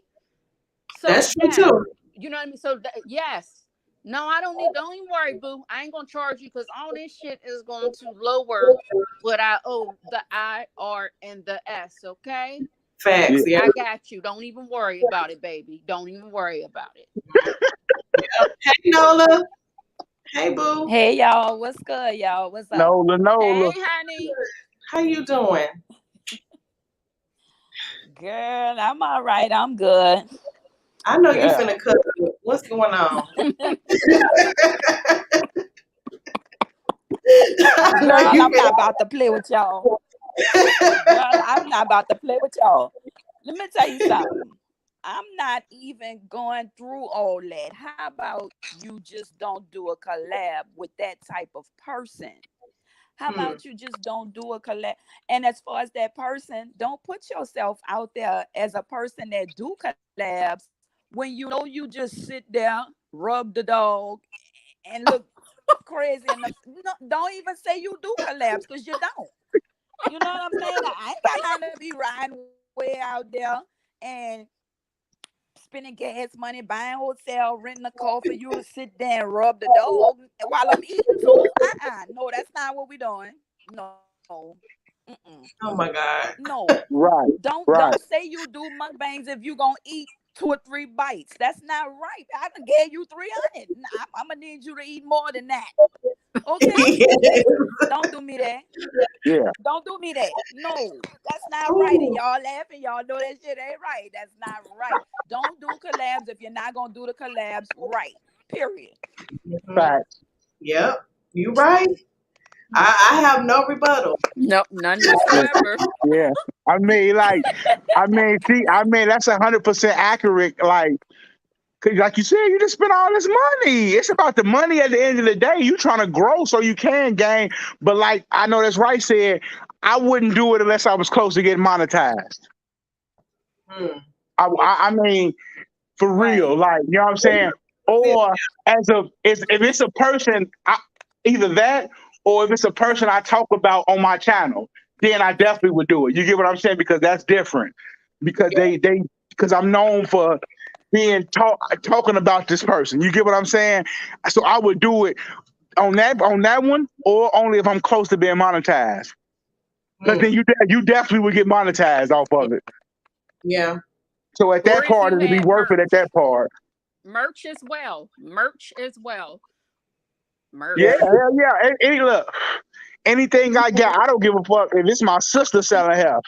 So That's true yes, too. you know what I mean. So yes, no, I don't need. Don't even worry, boo. I ain't gonna charge you because all this shit is going to lower what I owe the I, R, and the S. Okay, Facts. Yeah. Yeah. I got you. Don't even worry about it, baby. Don't even worry about it. Hey Nola. Hey boo. Hey y'all, what's good, y'all? What's up? Hey, Nola. honey. How you doing? Girl, I'm all right. I'm good. I know you Yeah. finna cook. What's going on? I know Girl, you I'm finna. not about to play with y'all. Girl, I'm not about to play with y'all. Let me tell you something. I'm not even going through all that. How about you just don't do a collab with that type of person? How Hmm. about you just don't do a collab? And as far as that person, don't put yourself out there as a person that do collabs when you know you just sit there, rub the dog, and look crazy. And no, don't even say you do collabs because you don't. You know what I'm saying? I ain't got time to be riding way out there and spending gas money, buying hotel, renting a car for you to sit there and rub the dog while I'm eating too. No, that's not what we doing. No. Mm-mm. Oh my God. No. Right. Right. Don't say you do mukbangs if you gonna eat 2 or 3 bites. That's not right. I done gave you 300. I'm gonna need you to eat more than that. Okay? Don't do me that. Yeah. Don't do me that. No, that's not right. And Ooh. y'all laughing. Y'all know that shit ain't right. That's not right. Don't do collabs if you're not gonna do the collabs right. Period. Mhm. Facts. Yep. You right. I have no rebuttal. Nope, none Yeah. whatsoever. Yeah. That's 100% accurate. Like, 'cause like you said, you just spent all this money. It's about the money at the end of the day. You trying to grow so you can gain. But like I know that's right said, I wouldn't do it unless I was close to getting monetized. Hmm. I mean, for Right. real, like you know what I'm saying? Or if it's a person, either that or if it's a person I talk about on my channel, then I definitely would do it. You get what I'm saying? Because that's different. Because because I'm known for talking about this person. You get what I'm saying? So I would do it on that one, or only if I'm close to being monetized. Because Hmm. then you definitely would get monetized off of it. Yeah. So at Or that if part, you it'll be had worth it at that merch. part. Merch as well. Merch as well. Yeah, Yeah. Merch. hell yeah. Look, anything I got, I don't give a fuck if it's my sister selling health.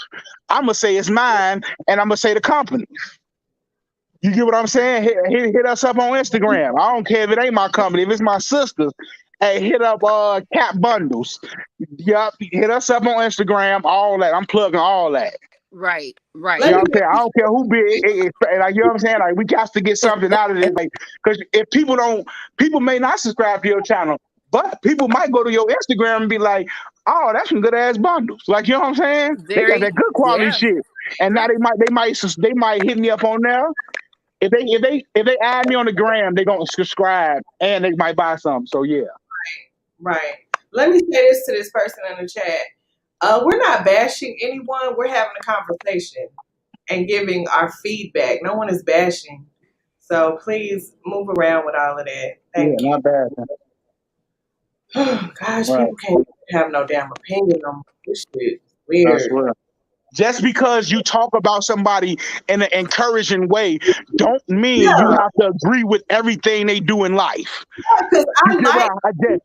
I'm gonna say it's mine, and I'm gonna say the company. You get what I'm saying? Hit us up on Instagram. I don't care if it ain't my company. If it's my sister's, hey, hit up Cat Bundles. Yup, hit us up on Instagram. All that. I'm plugging all that. Right, You Let right. know me what I'm saying? I don't care who big. Like you know what I'm saying? Like we got to get something out of this. Like because if people may not subscribe to your channel, but people might go to your Instagram and be like, "Oh, that's some good ass bundles." Like you know what I'm saying? They got Very, that good quality yeah, shit. And now true. they might hit me up on there. If they add me on the gram, they gonna subscribe and they might buy something. So yeah, right. Let me say this to this person in the chat. We're not bashing anyone. We're having a conversation and giving our feedback. No one is bashing. So please move around with all of that. yeah, Thank you. not bad. Gosh, Right. people can't. have no damn opinion on this shit. That's Weird. real. Just because you talk about somebody in an encouraging way, don't mean you Yeah, have to agree with everything they do in life. because You I get what like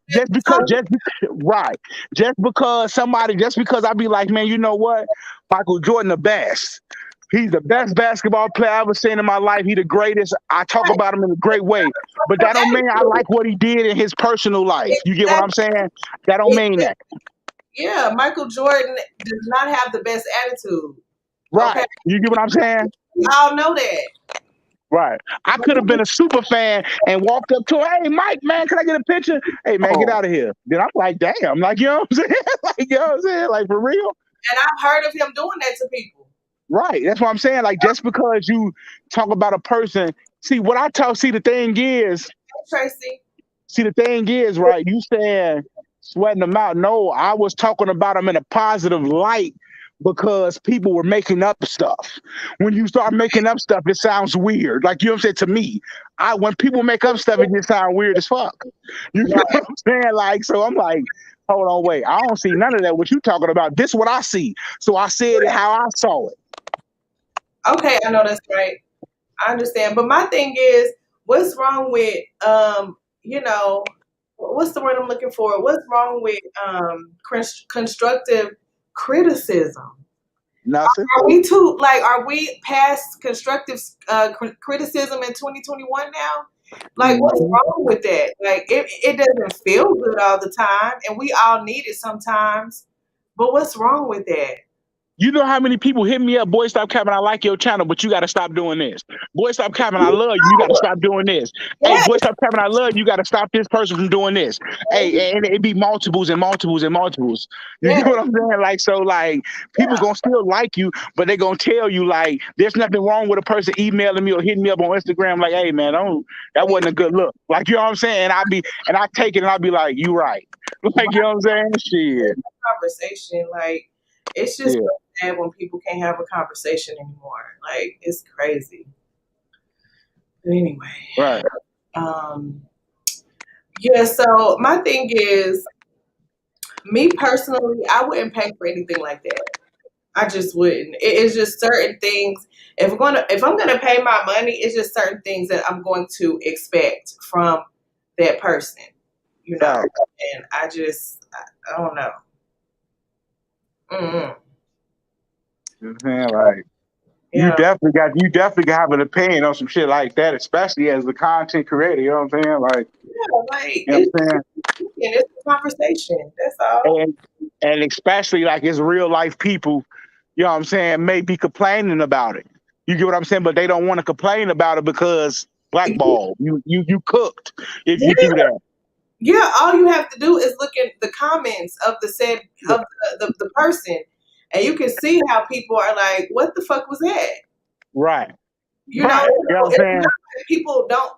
just because talking. right. Just because I be like, man, you know what? Michael Jordan the best. He's the best basketball player I've ever seen in my life. He the greatest. I talk about him in a great way. But that don't mean I like what he did in his personal life. You get what I'm Exactly. saying? That don't mean that. Yeah, Michael Jordan does not have the best attitude. Okay, Right. You get what I'm saying? we all know that. Right. I could have been a super fan and walked up to her, hey, Mike, man, can I get a picture? Hey, man, get Oh, out of here. Then I'm like, damn, like, you know what I'm saying? Like, you know what I'm saying? Like, for real? And I've heard of him doing that to people. Right. That's what I'm saying. Like, just because you talk about a person, see, Tracy. the thing is, right, you saying sweating them out. No, I was talking about them in a positive light because people were making up stuff. When you start making up stuff, it sounds weird. Like, you know what I'm saying? To me, when people make up stuff, it just sounds weird as fuck. You get Right. what I'm saying? Like, so I'm like, hold on, wait. I don't see none of that. What you talking about? This is what I see. So I said it how I saw it. Okay, I know that's right. I understand. But my thing is, what's wrong with what's the word I'm looking for? What's wrong with constructive criticism? Nothing. Are we too like? Are we past constructive criticism in 2021 now? Like, what's Mhm. wrong with that? Like, it doesn't feel good all the time, and we all need it sometimes. But what's wrong with that? You know how many people hit me up, boy, stop capping, I like your channel, but you got to stop doing this. Boy, stop capping, I love you, you got to stop doing this. Hey, Yeah, boy, stop capping, I love you, you got to stop this person from doing this. Hey, and it be multiples and multiples and multiples. You yeah, get what I'm saying? Like, so, like, people yeah. going to still like you, but they going to tell you, like, there's nothing wrong with a person emailing me or hitting me up on Instagram, like, hey, man, that wasn't a good look. Like, you know what I'm saying? And I take it and I be like, you right. Like, you know what I'm saying? Shit. Conversation, like, it's just Yeah. sad when people can't have a conversation anymore. Like, it's crazy. But anyway, Right. um, yeah. So my thing is, me personally, I wouldn't pay for anything like that. I just wouldn't. It's just certain things. If I'm gonna pay my money, it's just certain things that I'm going to expect from that person. You know, Right. and I don't know. Mm-mm. Man, like Yeah, you definitely have an opinion on some shit like that, especially as the content creator. You know what I'm saying? Like, yeah. Like, you know what I'm saying? it's a conversation. That's all. And especially like it's real life people. You know what I'm saying? May be complaining about it. You get what I'm saying? But they don't want to complain about it because blackball. You cooked if you Yeah, do that. yeah. All you have to do is look at the comments of the said Yeah. of the person, and you can see how people are like, "What the fuck was that?" Right. You know, Right. You know what I'm it's saying? not that people don't,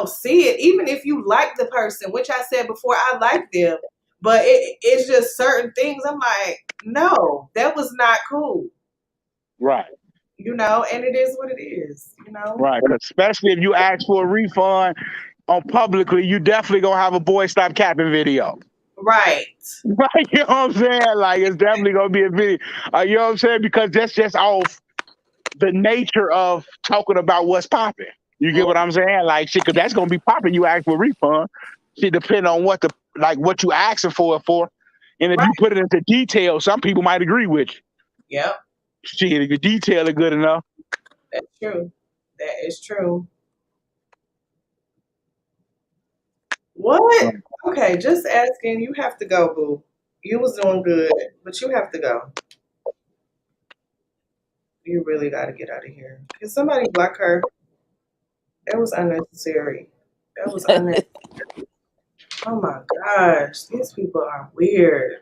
see it. Even if you like the person, which I said before, I like them, but it's just certain things. I'm like, no, that was not cool. Right. And it is what it is. Right. 'Cause especially if you ask for a refund on publicly, you definitely gonna have a boy stop capping video. Right. Right, you know what I'm saying? Like it's definitely gonna be a video. You know what I'm saying? Because that's just off the nature of talking about what's popping. You get what I'm saying? Like shit, because that's gonna be popping. You ask for a refund. Shit depend on what you asking for it for. And if Right. you put it into detail, some people might agree with you. Yep. Shit, if your detail is good enough. That's true. That is true. What? Okay, just asking. You have to go, boo. You was doing good, but you have to go. You really got to get out of here. Can somebody block her? That was unnecessary. That was unnecessary. Oh my gosh, these people are weird.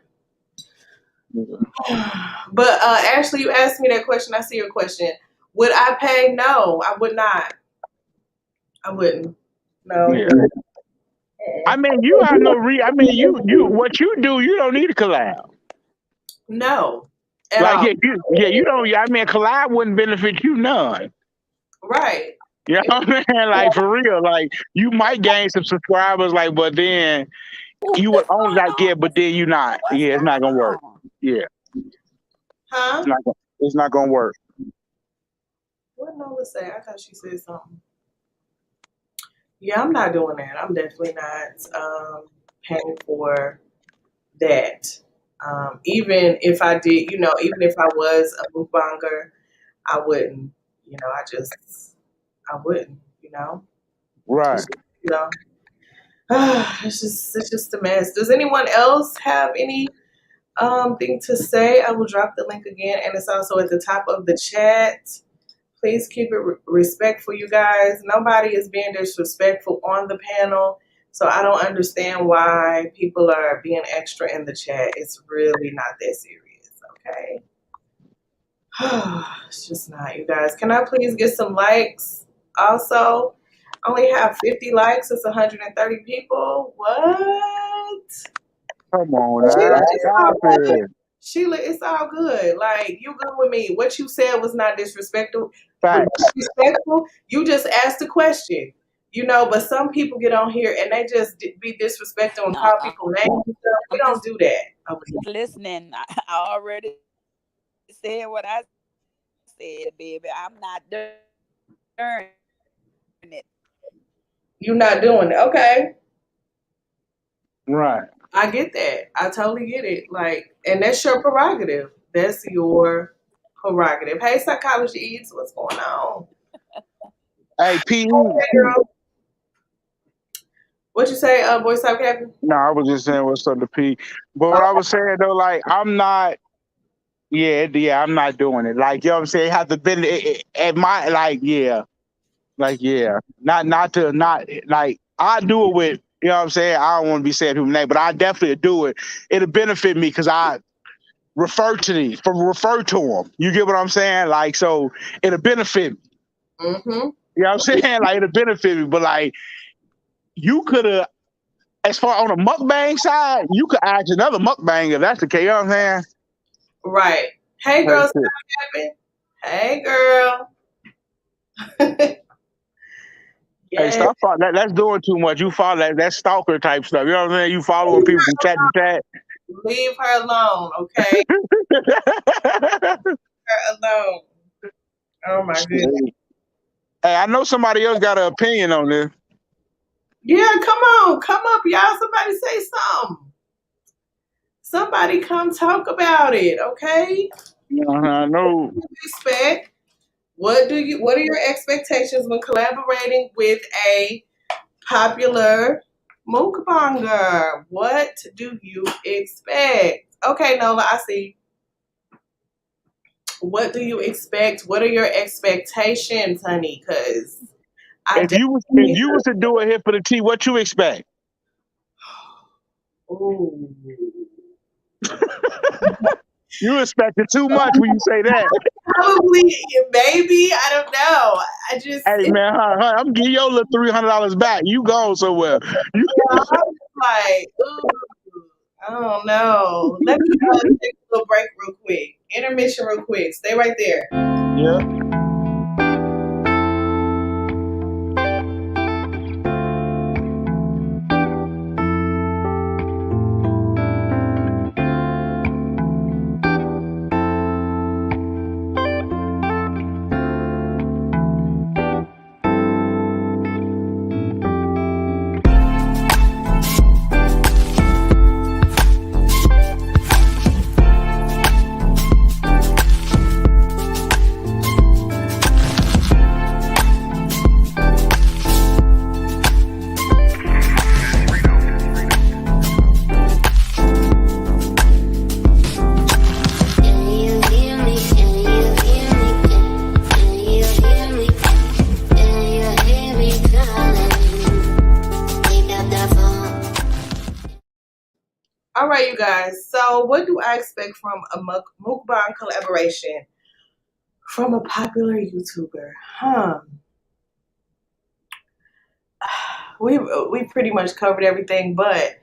But Ashley, you asked me that question. I see your question. Would I pay? No, I would not. I wouldn't. No. Yeah. I mean, you have no I mean, you what you do, you don't need a collab. No, at Like, all. you don't. I mean, a collab wouldn't benefit you none. Right. You know It- what I'm saying? Like for real, like you might gain some subscribers, like, but then You would What's own going that, yeah, on? but then you not. What's Yeah, it's not gonna going work. on? Yeah, Huh? it's not gonna work. What Nola say? I thought she said something. Yeah, I'm not doing that. I'm definitely not paying for that. Even if I did, even if I was a mukbanger, I wouldn't. I wouldn't. Right. It's, you know, it's just a mess. Does anyone else have any thing to say? I will drop the link again, and it's also at the top of the chat. Please keep it respectful, you guys. Nobody is being disrespectful on the panel, so I don't understand why people are being extra in the chat. It's really not that serious, okay? It's just not, you guys. Can I please get some likes? Also, I only have 50 likes. It's 130 people. What? Come on Sheila, now, it's all stop good. it. Sheila, it's all good. Like, you good with me. What you said was not disrespectful. Facts. Disrespectful. You just asked a question. But some people get on here and they just be disrespectful and No, call people names and stuff. We I'm don't just do that over here. listening. I already said what I said, baby. I'm not doing it. You're not doing it. Okay. Right. I get that. I totally get it. Like, and that's your prerogative. That's your prerogative. Hey, Psychology Eats, what's going on? Hey, P. Hey, girl. What you say, Boy Stop Captain? No, I was just saying what's up to P. But what I was saying though, like, I'm not. Yeah, I'm not doing it. Like, you know what I'm saying? It have to be at my yeah. Not like I do it with, you know what I'm saying? I don't want to be saying people's name, but I definitely do it. It'll benefit me because I refer to them. You get what I'm saying? Like, so it'll benefit me. Mm-hmm. You know what I'm saying? Like, it'll benefit me. But like, you could have, as far on the mukbang side, you could ask another mukbang if that's the case. You know what I'm saying? Right. Hey, That's girl, it. Stop Captain. Hey, girl. Hey, Yes. stop follow. That's doing too much. You follow that stalker type stuff. You know what I'm saying? You following people from chat to chat. Leave her alone, okay? Her alone. Oh my goodness. Hey, I know somebody else got an opinion on this. Yeah, come on. Come up, y'all. Somebody say something. Somebody come talk about it, okay? I know. Respect. What are your expectations when collaborating with a popular mukbanger? What do you expect? Okay, Nola, I see. What do you expect? What are your expectations, honey? Because I If definitely. you was to do it here for the tea, what you expect? Ooh. You expected too much when you say that. Probably, maybe. I don't know. I just, Hey man, I'm giving your little $300 back. You gone somewhere. You, I'm just like, ooh, I don't know. Let me take a little break real quick. Intermission real quick. Stay right there. yeah. All right, you guys. So, what do I expect from a mukbang collaboration from a popular YouTuber? We pretty much covered everything, but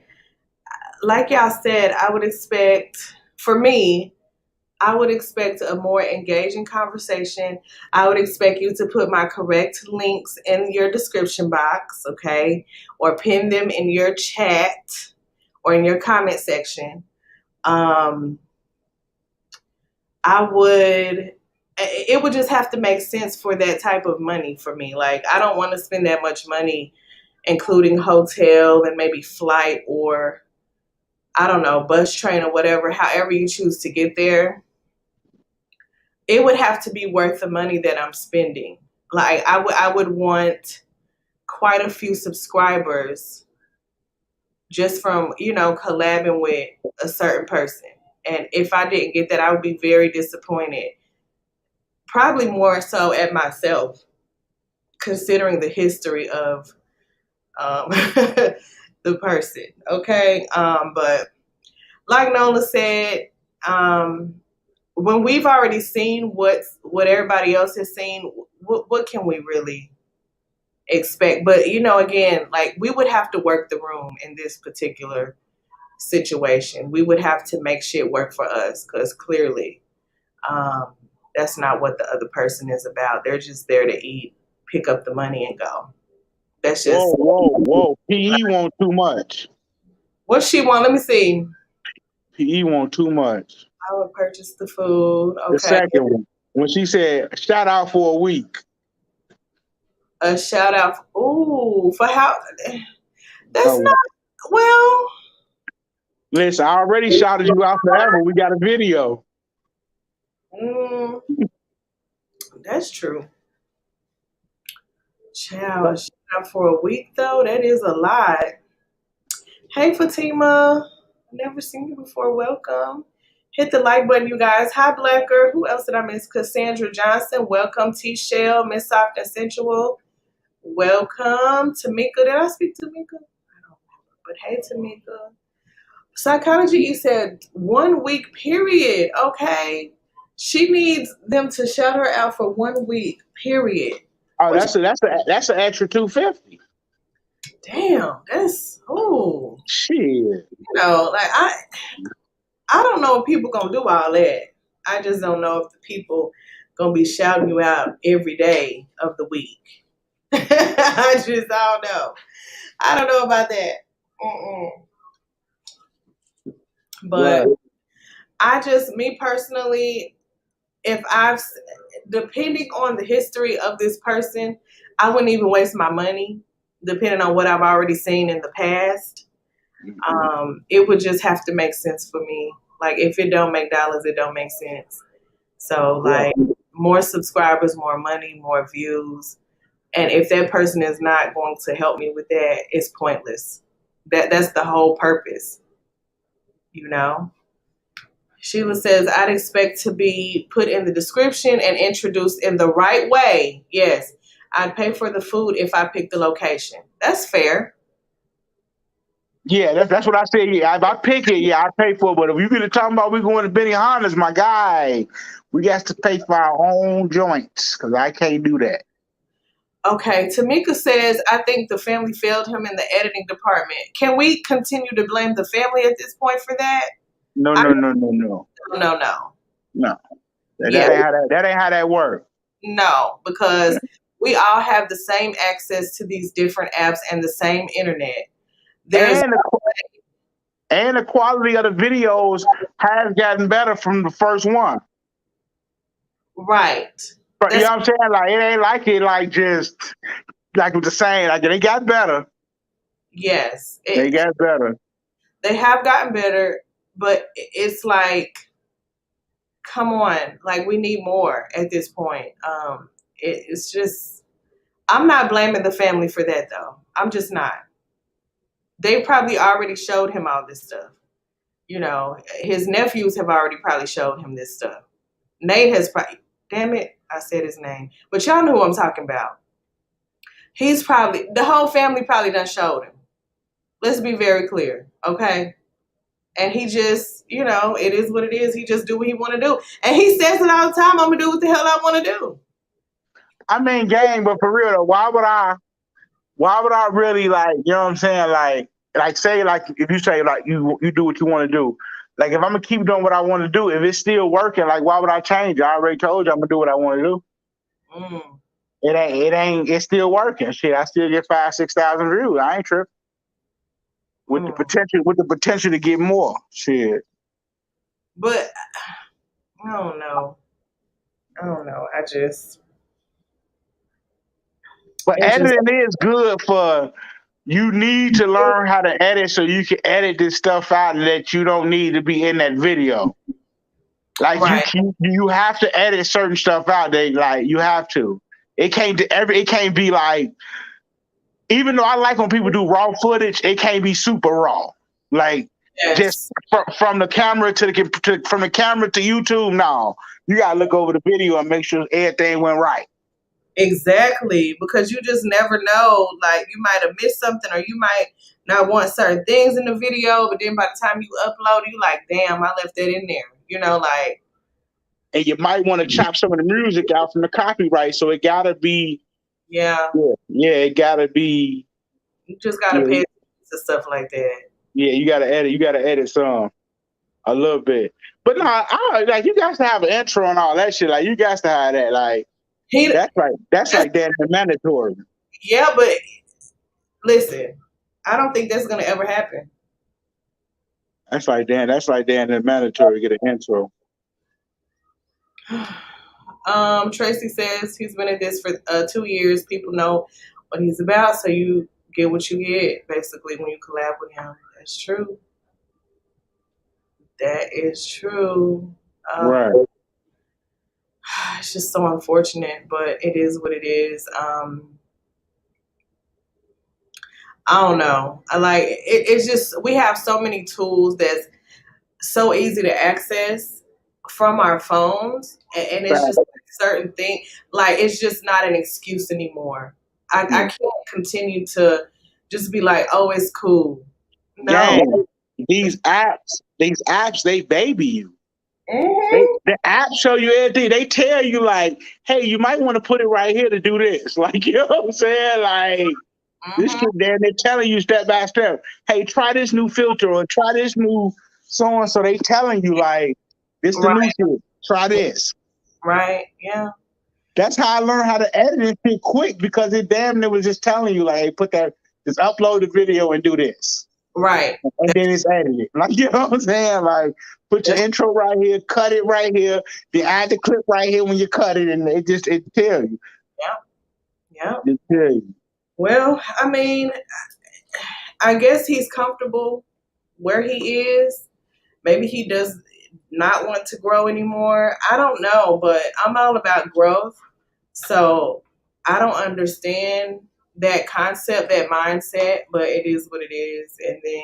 like y'all said, for me, I would expect a more engaging conversation. I would expect you to put my correct links in your description box, okay? Or pin them in your chat or in your comment section, um, it would just have to make sense for that type of money for me. Like, I don't want to spend that much money, including hotel and maybe flight or, I don't know, bus, train, or whatever, however you choose to get there. It would have to be worth the money that I'm spending. Like, I would want quite a few subscribers just from, collabing with a certain person. And if I didn't get that, I would be very disappointed. Probably more so at myself, considering the history of the person. Okay. But like Nola said, when we've already seen what everybody else has seen, what can we really expect? But again, like, we would have to work the room in this particular situation. We would have to make shit work for us, because clearly, um, that's not what the other person is about. They're just there to eat, pick up the money, and go. That's just Whoa. PE want too much. what she want. Let me see. PE want too much. I would purchase the food. The Okay. second one, when she said, shout out for a week. A shout out. Ooh, for how? That's Oh, not, well. listen, I already shouted you out forever. We got a video. Mm, that's true. Child, a shout out for a week though. That is a lot. Hey, Fatima. Never seen you before. Welcome. Hit the like button, you guys. Hi, Blacker. Who else did I miss? Cassandra Johnson. Welcome. T-Shell. Miss Soft and Sensual. Welcome. Tamika. Did I speak to Tamika? I don't remember. But hey, Tamika. Psychology, you said 1 week period. Okay. She needs them to shout her out for 1 week period. Oh, that's an extra $250. Damn, that's Shit. like, I don't know if people gonna do all that. I just don't know if the people gonna be shouting you out every day of the week. I don't know. I don't know about that. Mm-mm. But me personally, depending on the history of this person, I wouldn't even waste my money, depending on what I've already seen in the past. It would just have to make sense for me. Like, if it don't make dollars, it don't make sense. So, like, more subscribers, more money, more views. And if that person is not going to help me with that, it's pointless. That's the whole purpose, Sheila says, I'd expect to be put in the description and introduced in the right way. Yes, I'd pay for the food if I pick the location. That's fair. Yeah, that's what I said. Yeah, if I pick it, I pay for it. But if you're gonna talk about we going to Benihana's, my guy, we got to pay for our own joints because I can't do that. Okay, Tamika says, I think the family failed him in the editing department. Can we continue to blame the family at this point for that? No. No. That ain't how that works. No, because we all have the same access to these different apps and the same internet. And the quality of the videos has gotten better from the first one. Right. But you know what I'm saying? Like, it ain't like it, like, just like with the saying, like, it got better. Yes. They got better. They have gotten better, but it's like, come on, like, we need more at this point. It's just, I'm not blaming the family for that though. I'm just not. They probably already showed him all this stuff. His nephews have already probably showed him this stuff. Nate has probably, damn it, I said his name, but y'all know who I'm talking about. He's probably, the whole family probably done showed him. Let's be very clear, okay? And he just, it is what it is. He just do what he want to do. And he says it all the time, I'm going to do what the hell I want to do. I mean, gang, but for real though, why would I really, like, you know what I'm saying? Like say, like, if you say, like, you do what you want to do. Like, if I'm going to keep doing what I want to do, if it's still working, like, why would I change? I already told you I'm going to do what I want to do. It's still working. Shit, I still get 5,000-6,000 views. I ain't tripping. with the potential to get more shit. But I don't know. I just But it just editing is good for you need to learn how to edit so you can edit this stuff out that you don't need to be in that video. Like right. you have to edit certain stuff out. They like you have to. It can't be like even though I like when people do raw footage, it can't be super raw. Like just Yes. from the camera from the camera to YouTube. No, you gotta look over the video and make sure everything went right. Exactly, because you just never know. Like you might have missed something, or you might not want certain things in the video, but then by the time you upload, you like, damn, I left that in there. Like And you might want to chop some of the music out from the copyright, so it gotta be yeah, it gotta be you just gotta yeah, pay attention to stuff like that. yeah, you gotta edit some a little bit. But no, I like you guys to have an intro and all that shit. Like you guys to have that. Like He, that's like that mandatory. yeah, but listen, I don't think that's gonna ever happen. That's like the mandatory to get an intro. Tracy says he's been at this for 2 years. People know what he's about, so you get what you get basically when you collab with him. That's true. That is true. Right. It's just so unfortunate, but it is what it is. I don't know. I like it. It's just we have so many tools that's so easy to access from our phones, and it's just certain thing. Like it's just not an excuse anymore. I can't continue to just be like, oh, it's cool. No. Gang, these apps, they baby you. The apps show you everything. They tell you like, hey, you might want to put it right here to do this. Like, you know what I'm saying? Like this shit there, they're telling you step by step. Hey, try this new filter or try this new so and so. They telling you like this the new shit. Try this. Right. Yeah. That's how I learned how to edit it shit quick because it damn near was just telling you like, hey, just upload the video and do this. Right. And then it's edited. Like, you know what I'm saying? Like, put your intro right here, cut it right here, then add the clip right here when you cut it, and it tells you. Yeah. It tells you. Well, I mean, I guess he's comfortable where he is. Maybe he does not want to grow anymore. I don't know, but I'm all about growth. So I don't understand that concept, that mindset, but it is what it is. And then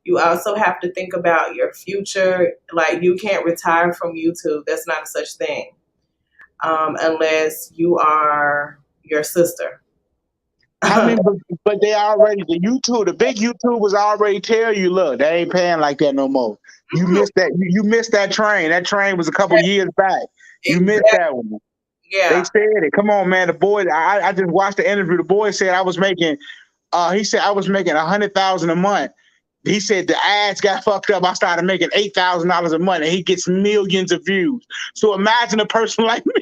you also have to think about your future. Like you can't retire from YouTube. That's not a such thing. Unless you are your sister. I mean, but they already the big YouTubers already tell you, look, they ain't paying like that no more. You missed that. You missed that train. That train was a couple years back. You missed that one. Yeah. They said it. Come on, man. The boy, I just watched the interview. The boy said I was making. He said I was making $100,000 a month. He said the ads got fucked up. I started making $8,000 a month, and he gets millions of views. So imagine a person like me.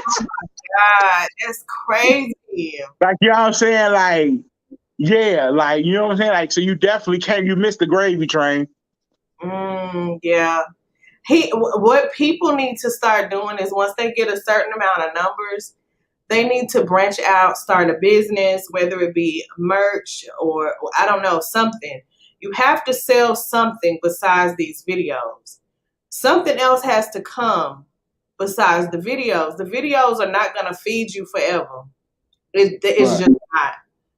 Oh my God, that's crazy. Like, you know what I'm saying? Like, yeah, like, you know what I'm saying? Like, so you definitely you missed the gravy train. Yeah. What people need to start doing is once they get a certain amount of numbers, they need to branch out, start a business, whether it be merch or I don't know, something. You have to sell something besides these videos. Something else has to come besides the videos. The videos are not going to feed you forever. It's just not.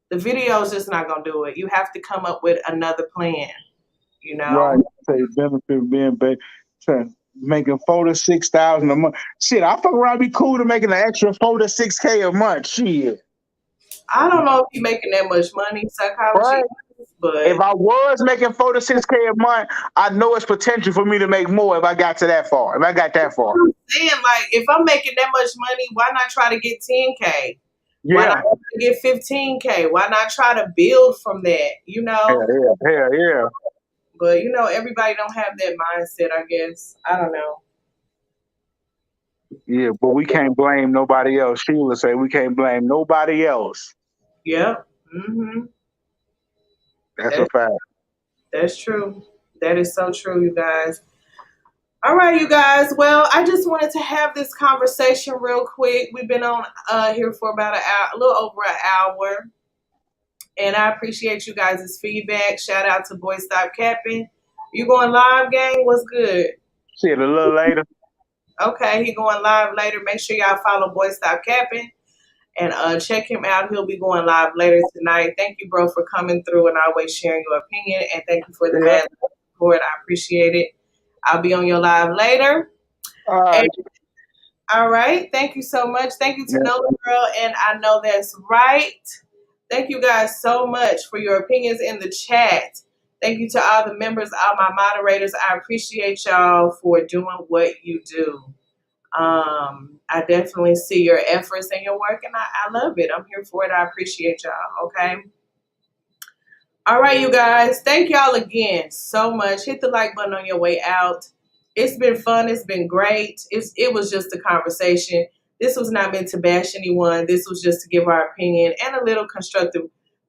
The video is just not going to do it. You have to come up with another plan, you know? Right. Say benefit being making $4,000 to $6,000 a month. Shit, I fuck around be cool to making an extra $4,000 to $6,000 a month. Shit. I don't know if you're making that much money, psychology, right. But if I was making $4,000 to $6,000 a month, I know it's potential for me to make more if I got to that far. If I got that far. I'm saying, like, if I'm making that much money, why not try to get 10K? Yeah. Why not get 15K? Why not try to build from that? You know? Yeah. But you know, everybody don't have that mindset, I guess. I don't know. Yeah, but we can't blame nobody else. Sheila say we can't blame nobody else. Yeah. That's a fact. That's true. That is so true, you guys. All right, you guys. Well, I just wanted to have this conversation real quick. We've been on here for about an hour, a little over an hour, and I appreciate you guys' feedback. Shout out to Boy Stop Capping. You going live, gang? What's good? See it a little later. Okay, he going live later. Make sure y'all follow Boy Stop Capping and check him out. He'll be going live later tonight. Thank you, bro, for coming through and always sharing your opinion. And thank you for the Yeah. man support. I appreciate it. I'll be on your live later. All right. And, all right. Thank you so much. Thank you to Yeah. Nola Girl. And I know that's right. Thank you guys so much for your opinions in the chat. Thank you to all the members, all my moderators. I appreciate y'all for doing what you do. I definitely see your efforts and your work, and I love it. I'm here for it. I appreciate y'all. Okay. All right, you guys. Thank y'all again so much. Hit the like button on your way out. It's been fun. It's been great. It was just a conversation. This was not meant to bash anyone. This was just to give our opinion and a little constructive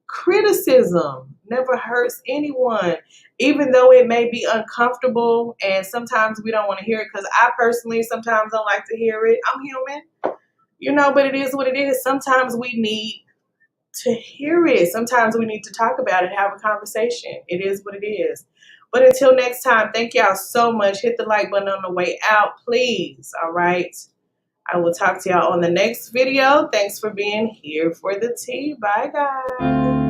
criticism. Never hurts anyone, even though it may be uncomfortable and sometimes we don't want to hear it, because I personally sometimes don't like to hear it. I'm human, but it is what it is. Sometimes we need to hear it. Sometimes we need to talk about it, have a conversation. It is what it is. But until next time, thank y'all so much. Hit the like button on the way out, please. All right. I will talk to y'all on the next video. Thanks for being here for the tea. Bye, guys.